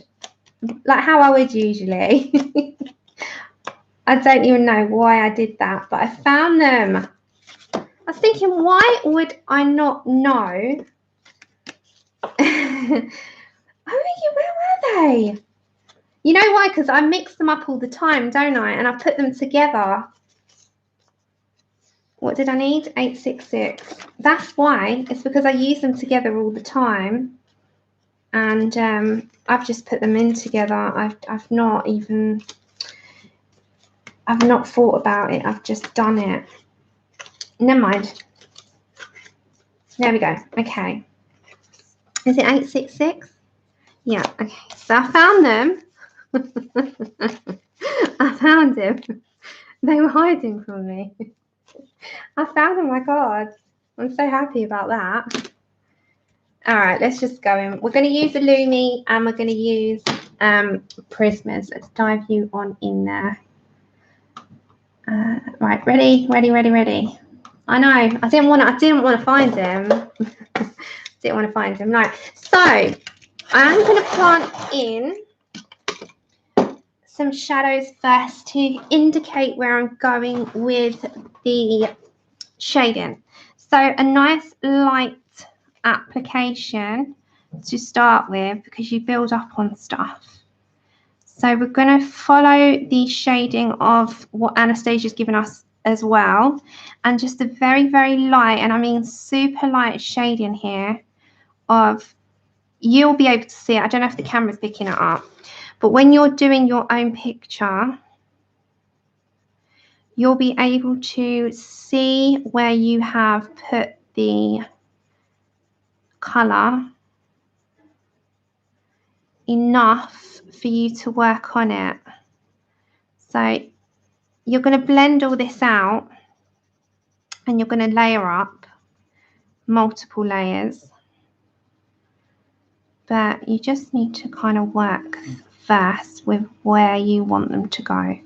like how I would usually. I don't even know why I did that, but I found them. I was thinking, why would I not know? Where were they? You know why? Because I mix them up all the time, don't I? And I put them together. What did I need? 866. That's why. It's because I use them together all the time. And I've just put them in together. I've not thought about it. I've just done it. Never mind. There we go. Okay. Is it 866? Yeah. Okay. So I found them. I found them. They were hiding from me. I found them. My God. I'm so happy about that. All right. Let's just go in. We're going to use the Lumi and we're going to use Prismas. Let's dive you on in there. Right. Ready. I know. I didn't want to find them. Didn't want to find them. Right. So I'm going to plant in some shadows first to indicate where I'm going with the shading. So a nice light application to start with because you build up on stuff. So we're going to follow the shading of what Anastasia's given us as well, and just a very, very light, and I mean super light shading here of, you'll be able to see it. I don't know if the camera's picking it up, but when you're doing your own picture, you'll be able to see where you have put the colour enough for you to work on it. So you're going to blend all this out and you're going to layer up multiple layers, but you just need to kind of work first with where you want them to go.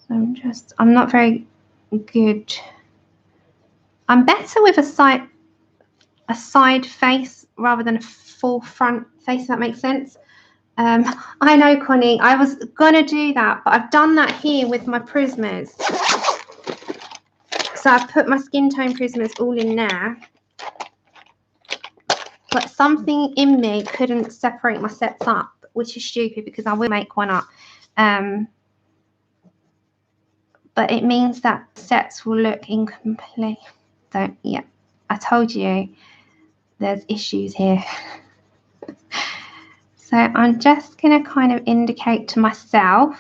So I'm not very good. I'm better with a side face rather than a full front face, if that makes sense. I know, Connie, I was gonna do that, but I've done that here with my Prismas. So I've put my skin tone Prismas all in there, but something in me couldn't separate my sets up, which is stupid because I will make one up. But it means that sets will look incomplete. Yeah, I told you there's issues here. So I'm just going to kind of indicate to myself.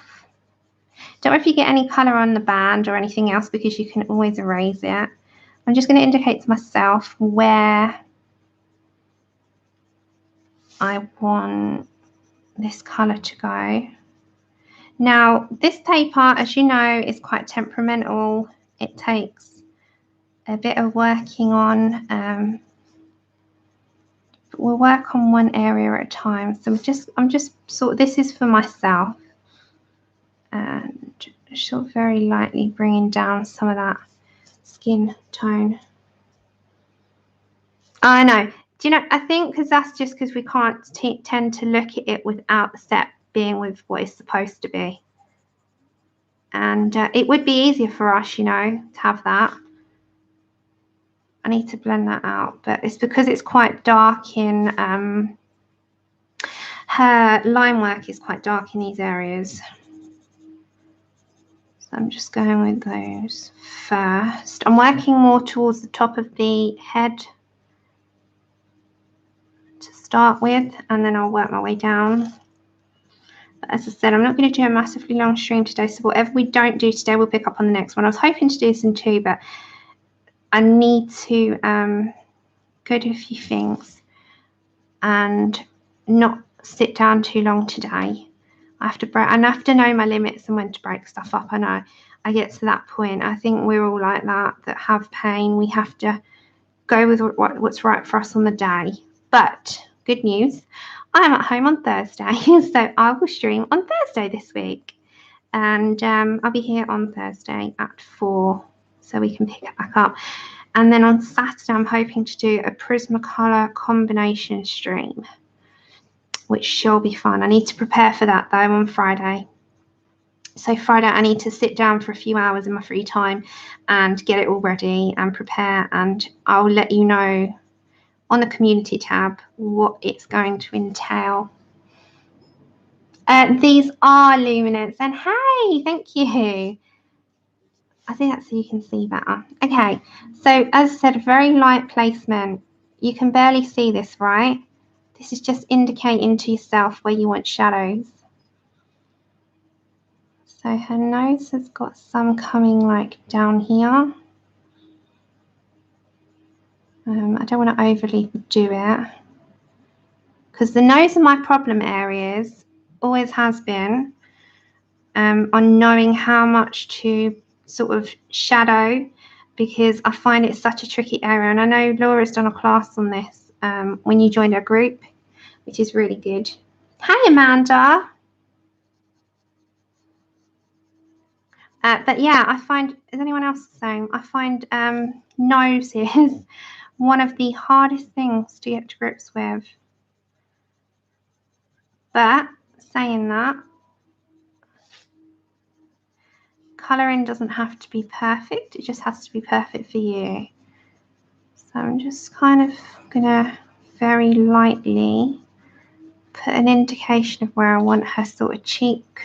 Don't know if you get any colour on the band or anything else because you can always erase it. I'm just going to indicate to myself where I want this colour to go. Now, this paper, as you know, is quite temperamental. It takes a bit of working on. We'll work on one area at a time. So I'm just this is for myself, and just very lightly bringing down some of that skin tone. I know. Do you know? I think because that's just because we can't tend to look at it without the set being with what is supposed to be. And it would be easier for us, you know, to have that. I need to blend that out, but it's because it's quite dark in her line work is quite dark in these areas. So I'm just going with those first. I'm working more towards the top of the head to start with, and then I'll work my way down. But as I said, I'm not going to do a massively long stream today, so whatever we don't do today, we'll pick up on the next one. I was hoping to do this in 2, but I need to go do a few things and not sit down too long today. I have to break, and I have to know my limits and when to break stuff up. I know I get to that point. I think we're all like that have pain. We have to go with what's right for us on the day. But good news, I am at home on Thursday, so I will stream on Thursday this week, and I'll be here on Thursday at 4, so we can pick it back up. And then on Saturday, I'm hoping to do a Prismacolor combination stream, which shall be fun. I need to prepare for that though on Friday. So Friday, I need to sit down for a few hours in my free time and get it all ready and prepare. And I'll let you know on the community tab what it's going to entail. These are luminance, and hey, thank you. I think that's so you can see better. Okay, so as I said, very light placement. You can barely see this, right? This is just indicating to yourself where you want shadows. So her nose has got some coming like down here. I don't want to overly do it, because the nose are my problem areas, always has been, on knowing how much to sort of shadow, because I find it such a tricky area. And I know Laura's done a class on this when you joined her group, which is really good. Hi, Amanda. But yeah, I find, is anyone else the same? I find nose is one of the hardest things to get to grips with. But saying that, colouring doesn't have to be perfect. It just has to be perfect for you. So I'm just kind of going to very lightly put an indication of where I want her sort of cheek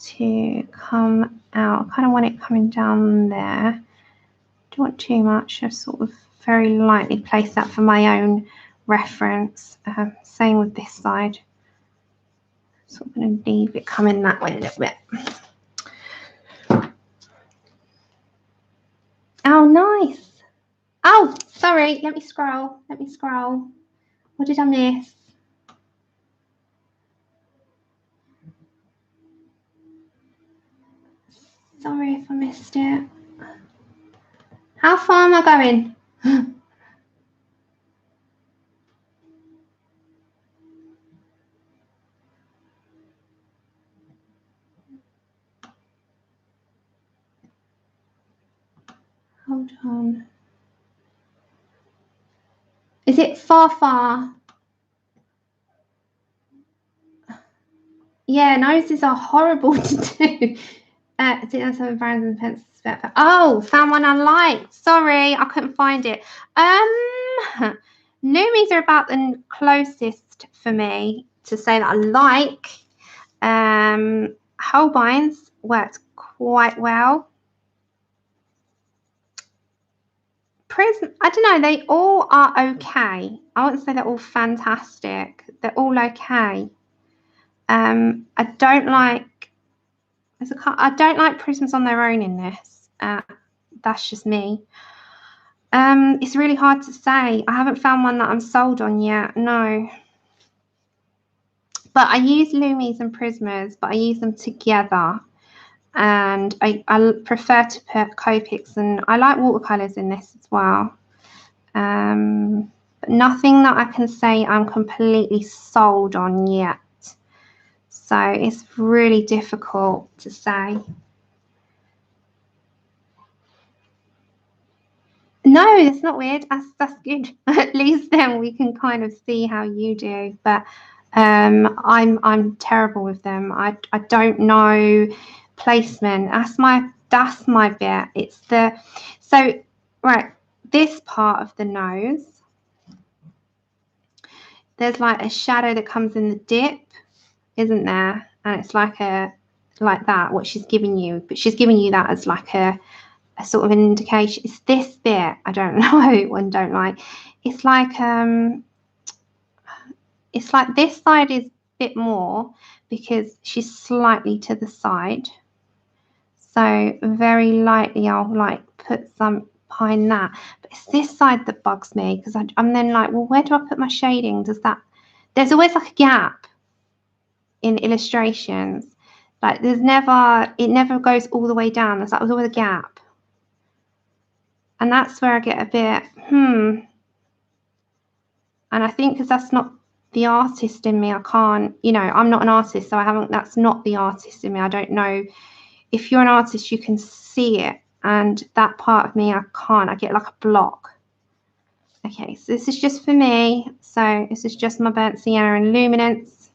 to come out. I kind of want it coming down there. Don't want too much. I sort of very lightly place that for my own reference. Same with this side. So I'm going to leave it coming that way a little bit. Oh, nice. Oh, sorry. Let me scroll. Let me scroll. What did I miss? Sorry if I missed it. How far am I going? Hold on. Is it far? Yeah, noses are horrible to do. Didn't have brands and pencils. Oh, found one I liked. Sorry, I couldn't find it. Lumis are about the closest for me to say that I like. Holbein's worked quite well. Prism, I don't know, they all are okay. I wouldn't say they're all fantastic. They're all okay. I don't like prisms on their own in this. That's just me. It's really hard to say. I haven't found one that I'm sold on yet. No. But I use Lumis and Prismas, but I use them together. And I prefer to put Copics, and I like watercolors in this as well. But nothing that I can say I'm completely sold on yet. So it's really difficult to say. No, that's not weird. That's good. At least then we can kind of see how you do. But I'm terrible with them. I don't know placement. That's my bit. It's the right, this part of the nose. There's like a shadow that comes in the dip, isn't there? And it's like that, what she's giving you, but she's giving you that as like a sort of an indication. It's this bit I don't know and don't like. It's like this side is a bit more because she's slightly to the side. So very lightly I'll like put some behind that. But it's this side that bugs me because I'm then like, well, where do I put my shading? There's always like a gap in illustrations. Like it never goes all the way down. There's always a gap. And that's where I get a bit, And I think because that's not the artist in me, I can't, I'm not an artist, so that's not the artist in me. I don't know. If you're an artist, you can see it. And that part of me, I can't. I get like a block. Okay, so this is just for me. So this is just my burnt sienna and luminance.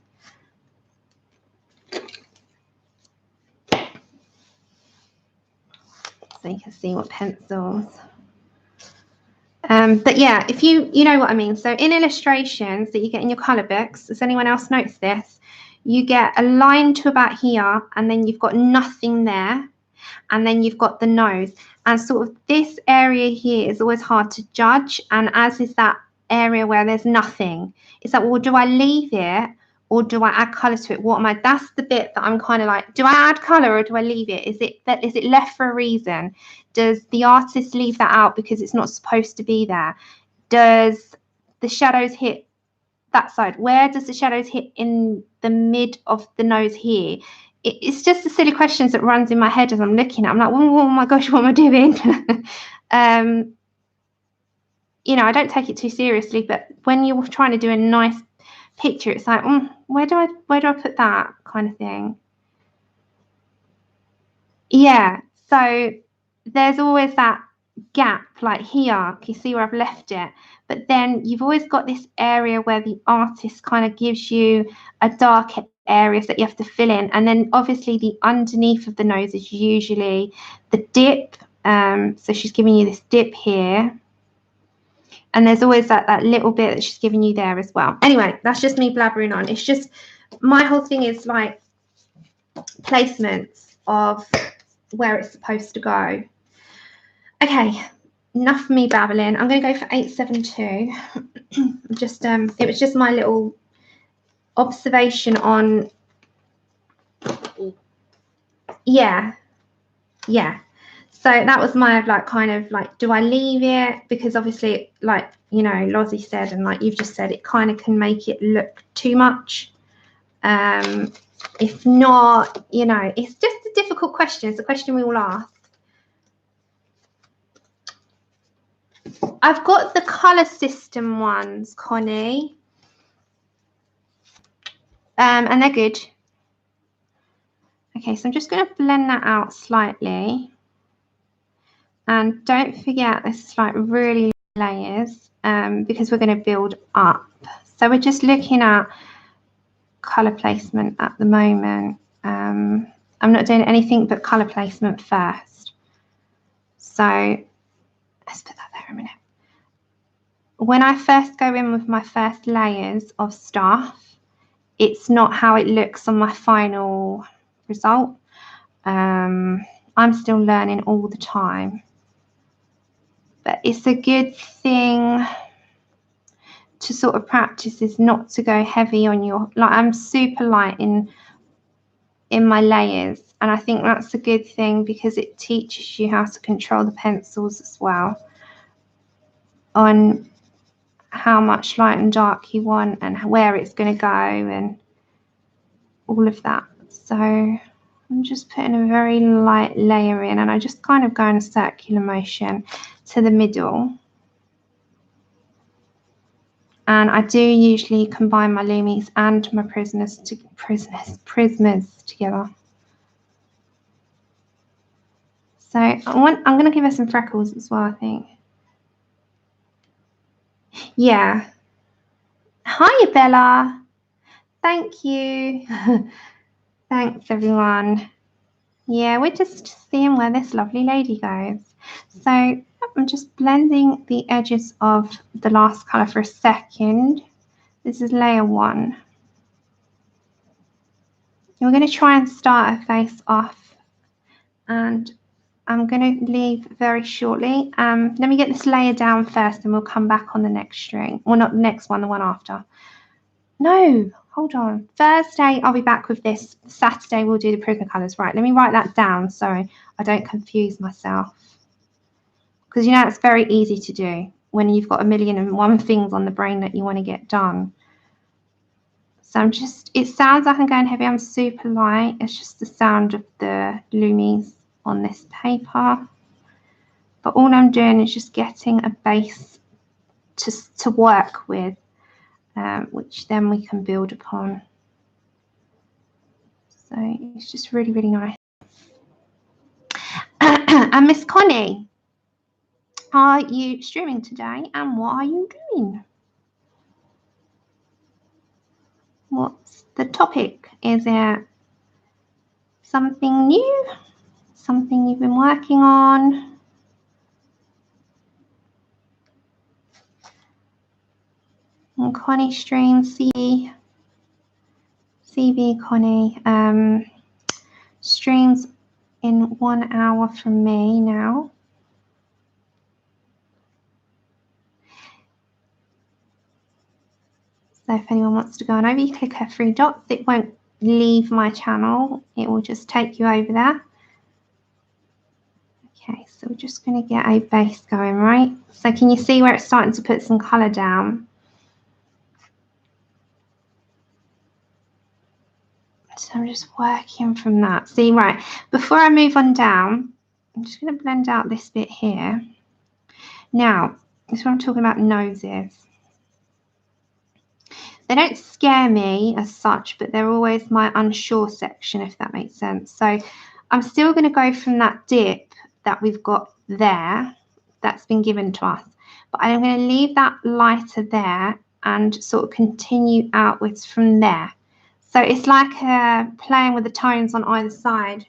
So you can see what pencils. But yeah, if you know what I mean. So in illustrations that you get in your colour books, has anyone else noticed this? You get a line to about here, and then you've got nothing there, and then you've got the nose. And sort of this area here is always hard to judge, and as is that area where there's nothing. It's like, well, do I leave it or do I add colour to it? That's the bit that I'm kind of like, do I add colour or do I leave it? Is it left for a reason? Does the artist leave that out because it's not supposed to be there? Does the shadows hit that side? Where does the shadows hit in the mid of the nose here? It's just the silly questions that runs in my head as I'm looking at. I'm like, oh my gosh, what am I doing? I don't take it too seriously, but when you're trying to do a nice picture, it's like, where do I put that kind of thing? Yeah, so there's always that gap, like here. Can you see where I've left it? But then you've always got this area where the artist kind of gives you a dark areas that you have to fill in, and then obviously the underneath of the nose is usually the dip. So she's giving you this dip here, and there's always that little bit that she's giving you there as well. Anyway, that's just me blabbering on. It's just my whole thing is like placements of where it's supposed to go. Okay, enough of me babbling. I'm going to go for 872. Just it was just my little observation on, yeah. So that was my kind of like, do I leave it? Because obviously, like, Lozzie said, and like you've just said, it kind of can make it look too much. If not, it's just a difficult question. It's a question we all ask. I've got the colour system ones, Connie. And they're good. Okay, so I'm just going to blend that out slightly. And don't forget, this is like really layers because we're going to build up. So we're just looking at colour placement at the moment. I'm not doing anything but colour placement first. So let's put that there a minute. When I first go in with my first layers of stuff, it's not how it looks on my final result. I'm still learning all the time. But it's a good thing to sort of practice is not to go heavy on your, like I'm super light in my layers, and I think that's a good thing because it teaches you how to control the pencils as well, on how much light and dark you want and where it's going to go and all of that. So I'm just putting a very light layer in, and I just kind of go in a circular motion to the middle. And I do usually combine my Lumis and my Prismas together. So I'm going to give her some freckles as well, I think. Yeah. Hiya, Bella. Thank you. Thanks, everyone. Yeah, we're just seeing where this lovely lady goes. So I'm just blending the edges of the last colour for a second. This is layer 1. We're going to try and start her face off, and I'm going to leave very shortly. Let me get this layer down first, and we'll come back on the next string. Well, not the next one, the one after. No, hold on. Thursday, I'll be back with this. Saturday, we'll do the Prismacolors. Right, let me write that down so I don't confuse myself. Because, you know, it's very easy to do when you've got 1,000,001 things on the brain that you want to get done. So I'm just, it sounds like I'm going heavy. I'm super light. It's just the sound of the Lumies on this paper. But all I'm doing is just getting a base to work with, which then we can build upon. So it's just really, really nice. And Miss Connie, are you streaming today? And what are you doing? What's the topic? Is it something new? Something you've been working on? And Connie streams, CV Connie streams in 1 hour from me now. So if anyone wants to go on over, you click her 3 dots. It won't leave my channel. It will just take you over there. Okay, so we're just going to get a base going, right? So can you see where it's starting to put some colour down? So I'm just working from that. See, right, before I move on down, I'm just going to blend out this bit here. Now, this is what I'm talking about, noses. They don't scare me as such, but they're always my unsure section, if that makes sense. So I'm still going to go from that dip that we've got there, that's been given to us. But I'm going to leave that lighter there and sort of continue outwards from there. So it's like playing with the tones on either side.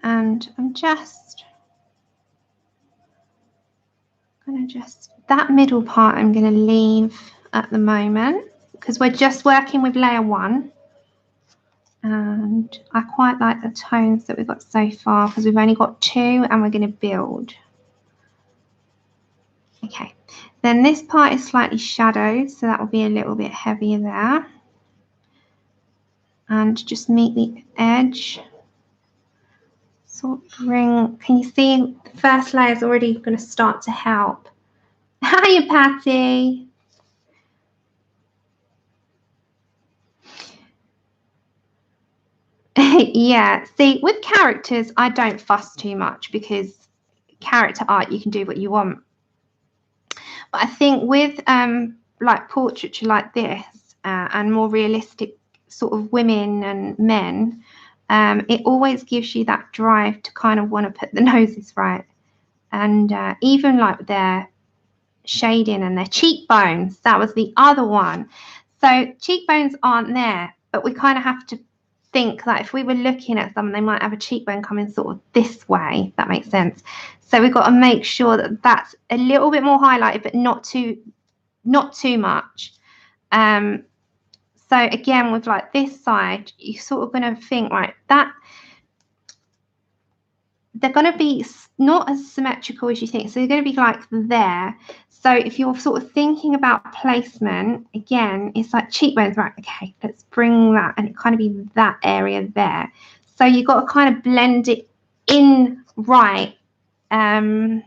And I'm just going to that middle part I'm going to leave at the moment because we're just working with layer 1. And I quite like the tones that we've got so far because we've only got 2 and we're going to build. Okay, then this part is slightly shadowed, so that will be a little bit heavier there. And just meet the edge. Sort of bring, can you see the first layer is already going to start to help. Hiya, Patty. Yeah, see, with characters, I don't fuss too much because character art, you can do what you want. But I think with like portraiture like this and more realistic sort of women and men, it always gives you that drive to kind of want to put the noses right. And even like their shading and their cheekbones, that was the other one. So cheekbones aren't there, but we kind of have to think that if we were looking at someone, they might have a cheekbone coming sort of this way, if that makes sense. So we've got to make sure that that's a little bit more highlighted, but not too much. So again, with like this side, you're sort of going to think, right, that they're going to be not as symmetrical as you think. So they're going to be like there. So if you're sort of thinking about placement, again, it's like cheekbones, right? Okay, let's bring that, and it kind of be that area there. So you've got to kind of blend it in right. Oh,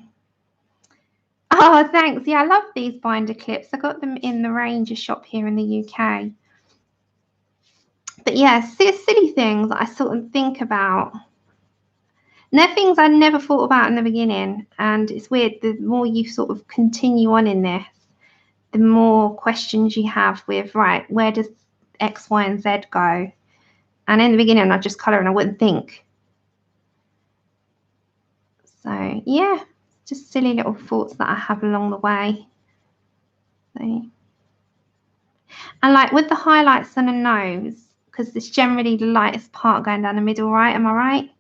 thanks. Yeah, I love these binder clips. I got them in the Ranger shop here in the UK. But yeah, silly things that I sort of think about. And they're things I never thought about in the beginning. And it's weird, the more you sort of continue on in this, the more questions you have with, right, where does X, Y, and Z go? And in the beginning, I'd just colour and I wouldn't think. So yeah, just silly little thoughts that I have along the way. So, and like with the highlights on the nose, because it's generally the lightest part going down the middle, right? Am I right?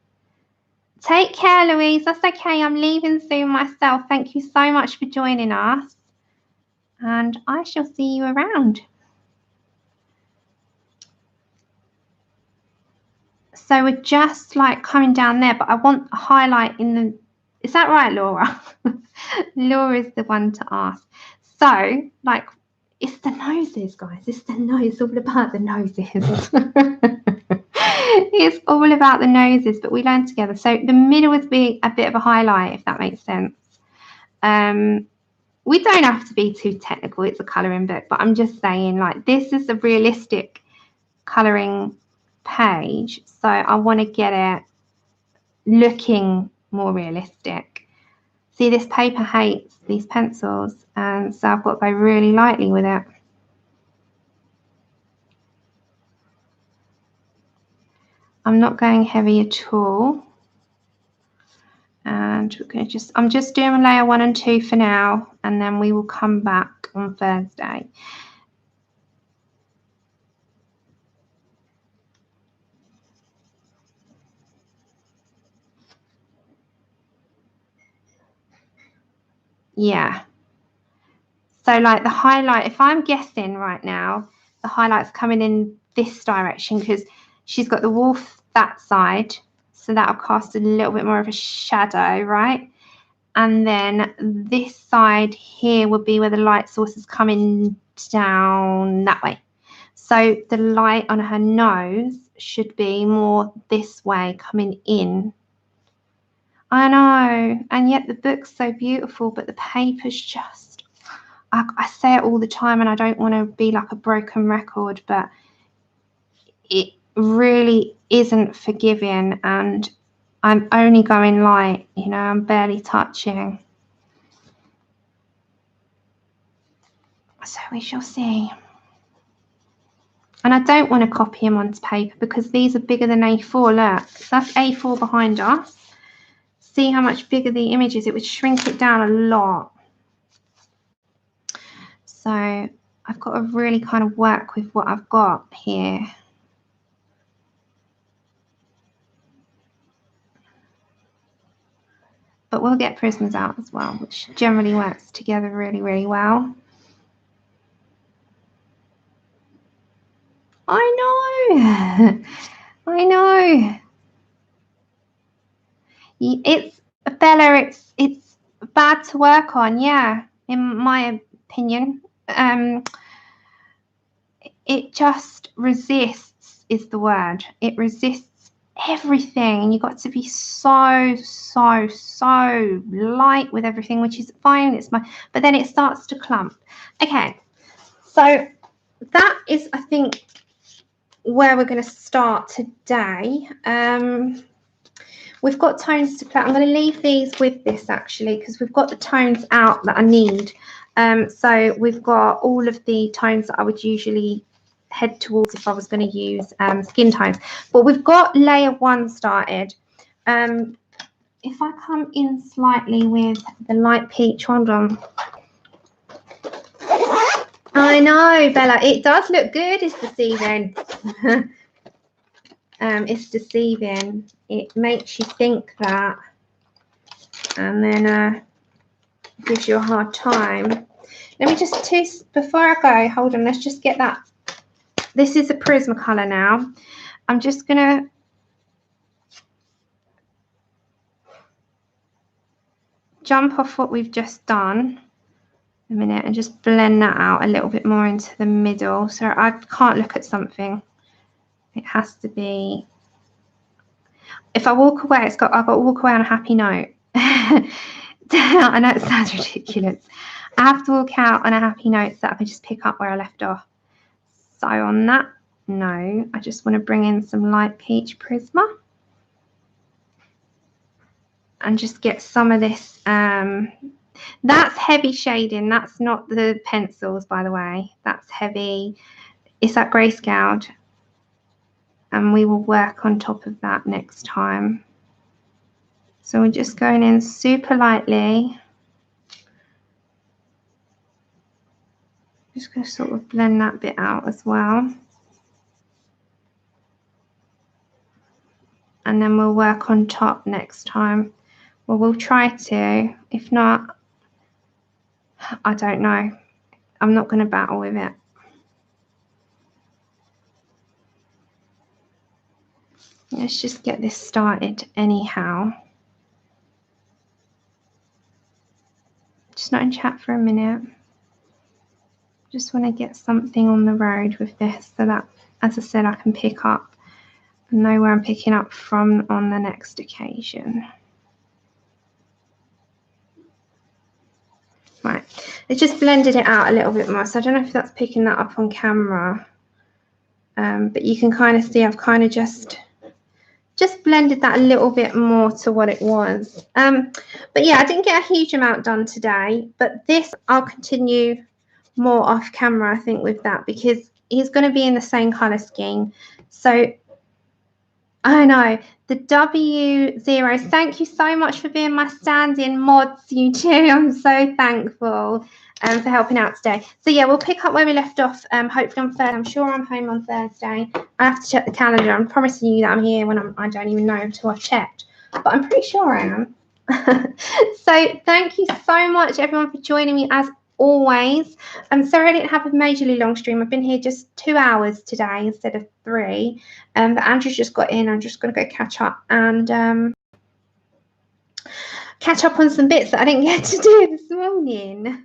Take care, Louise. That's okay. I'm leaving soon myself. Thank you so much for joining us. And I shall see you around. So we're just like coming down there, but I want a highlight in the... Is that right, Laura? Laura's the one to ask. So, like, it's the noses, guys. It's the nose. It's all about the noses. It's all about the noses, but we learn together. So the middle is being a bit of a highlight, if that makes sense. We don't have to be too technical. It's a colouring book, but I'm just saying, like, this is a realistic colouring page, so I want to get it looking more realistic. See, this paper hates these pencils, and so I've got to go really lightly with it. I'm not going heavy at all. And we're going to I'm just doing layer 1 and 2 for now, and then we will come back on Thursday. Yeah. So like the highlight, if I'm guessing right now, the highlight's coming in this direction because she's got the wolf that side. So that'll cast a little bit more of a shadow, right? And then this side here would be where the light source is coming down that way. So the light on her nose should be more this way, coming in. I know, and yet the book's so beautiful, but the paper's just, I say it all the time, and I don't want to be like a broken record, but it really isn't forgiving, and I'm only going light, you know, I'm barely touching. So we shall see. And I don't want to copy them onto paper because these are bigger than A4. Look, so that's A4 behind us. See how much bigger the image is. It would shrink it down a lot. So I've got to really kind of work with what I've got here. But we'll get prisms out as well, which generally works together really, really well. I know. I know. It's, Bella, it's bad to work on, yeah, in my opinion. It just resists is the word. It resists everything, and you've got to be so light with everything, which is fine. It's but then it starts to clump. Okay, so that is, I think, where we're going to start today. We've got tones to play. I'm going to leave these with this actually because we've got the tones out that I need. So we've got all of the tones that I would usually head towards if I was going to use skin tones. But we've got layer 1 started. If I come in slightly with the light peach, hold on. I know, Bella, it does look good. It's deceiving. It's deceiving. It makes you think that, and then gives you a hard time. Let me just, before I go, hold on, let's just get that. This is a Prismacolor now. I'm just going to jump off what we've just done a minute and just blend that out a little bit more into the middle. So I can't look at something. It has to be, if I walk away, I've got to walk away on a happy note. I know it sounds ridiculous. I have to walk out on a happy note so that I can just pick up where I left off. So on that note, I just want to bring in some light peach Prisma and just get some of this. That's heavy shading. That's not the pencils, by the way. That's heavy. It's that grayscale, and we will work on top of that next time. So we're just going in super lightly. Just going to sort of blend that bit out as well. And then we'll work on top next time. Well, we'll try to. If not, I don't know. I'm not going to battle with it. Let's just get this started anyhow. Just not in chat for a minute. Just want to get something on the road with this so that, as I said, I can pick up and know where I'm picking up from on the next occasion. Right, it just blended it out a little bit more, so I don't know if that's picking that up on camera, but you can kind of see I've kind of just blended that a little bit more to what it was. But yeah, I didn't get a huge amount done today, but this I'll continue more off camera, I think, with that, because he's going to be in the same color scheme. So I know the W0, thank you so much for being my stand-in mods, you two. I'm so thankful for helping out today. So yeah, we'll pick up where we left off, hopefully on Thursday. I'm sure I'm home on Thursday. I have to check the calendar. I'm promising you that I'm here when I don't even know until I've checked, but I'm pretty sure I am. So thank you so much everyone for joining me as always. I'm sorry I didn't have a majorly long stream. I've been here just 2 hours today instead of 3. But Andrew's just got in. I'm just going to go catch up and catch up on some bits that I didn't get to do this morning.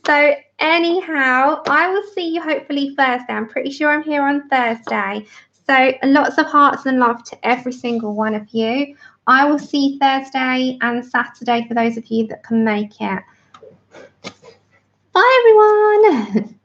So anyhow, I will see you hopefully Thursday. I'm pretty sure I'm here on Thursday. So lots of hearts and love to every single one of you. I will see you Thursday and Saturday for those of you that can make it. Bye, everyone.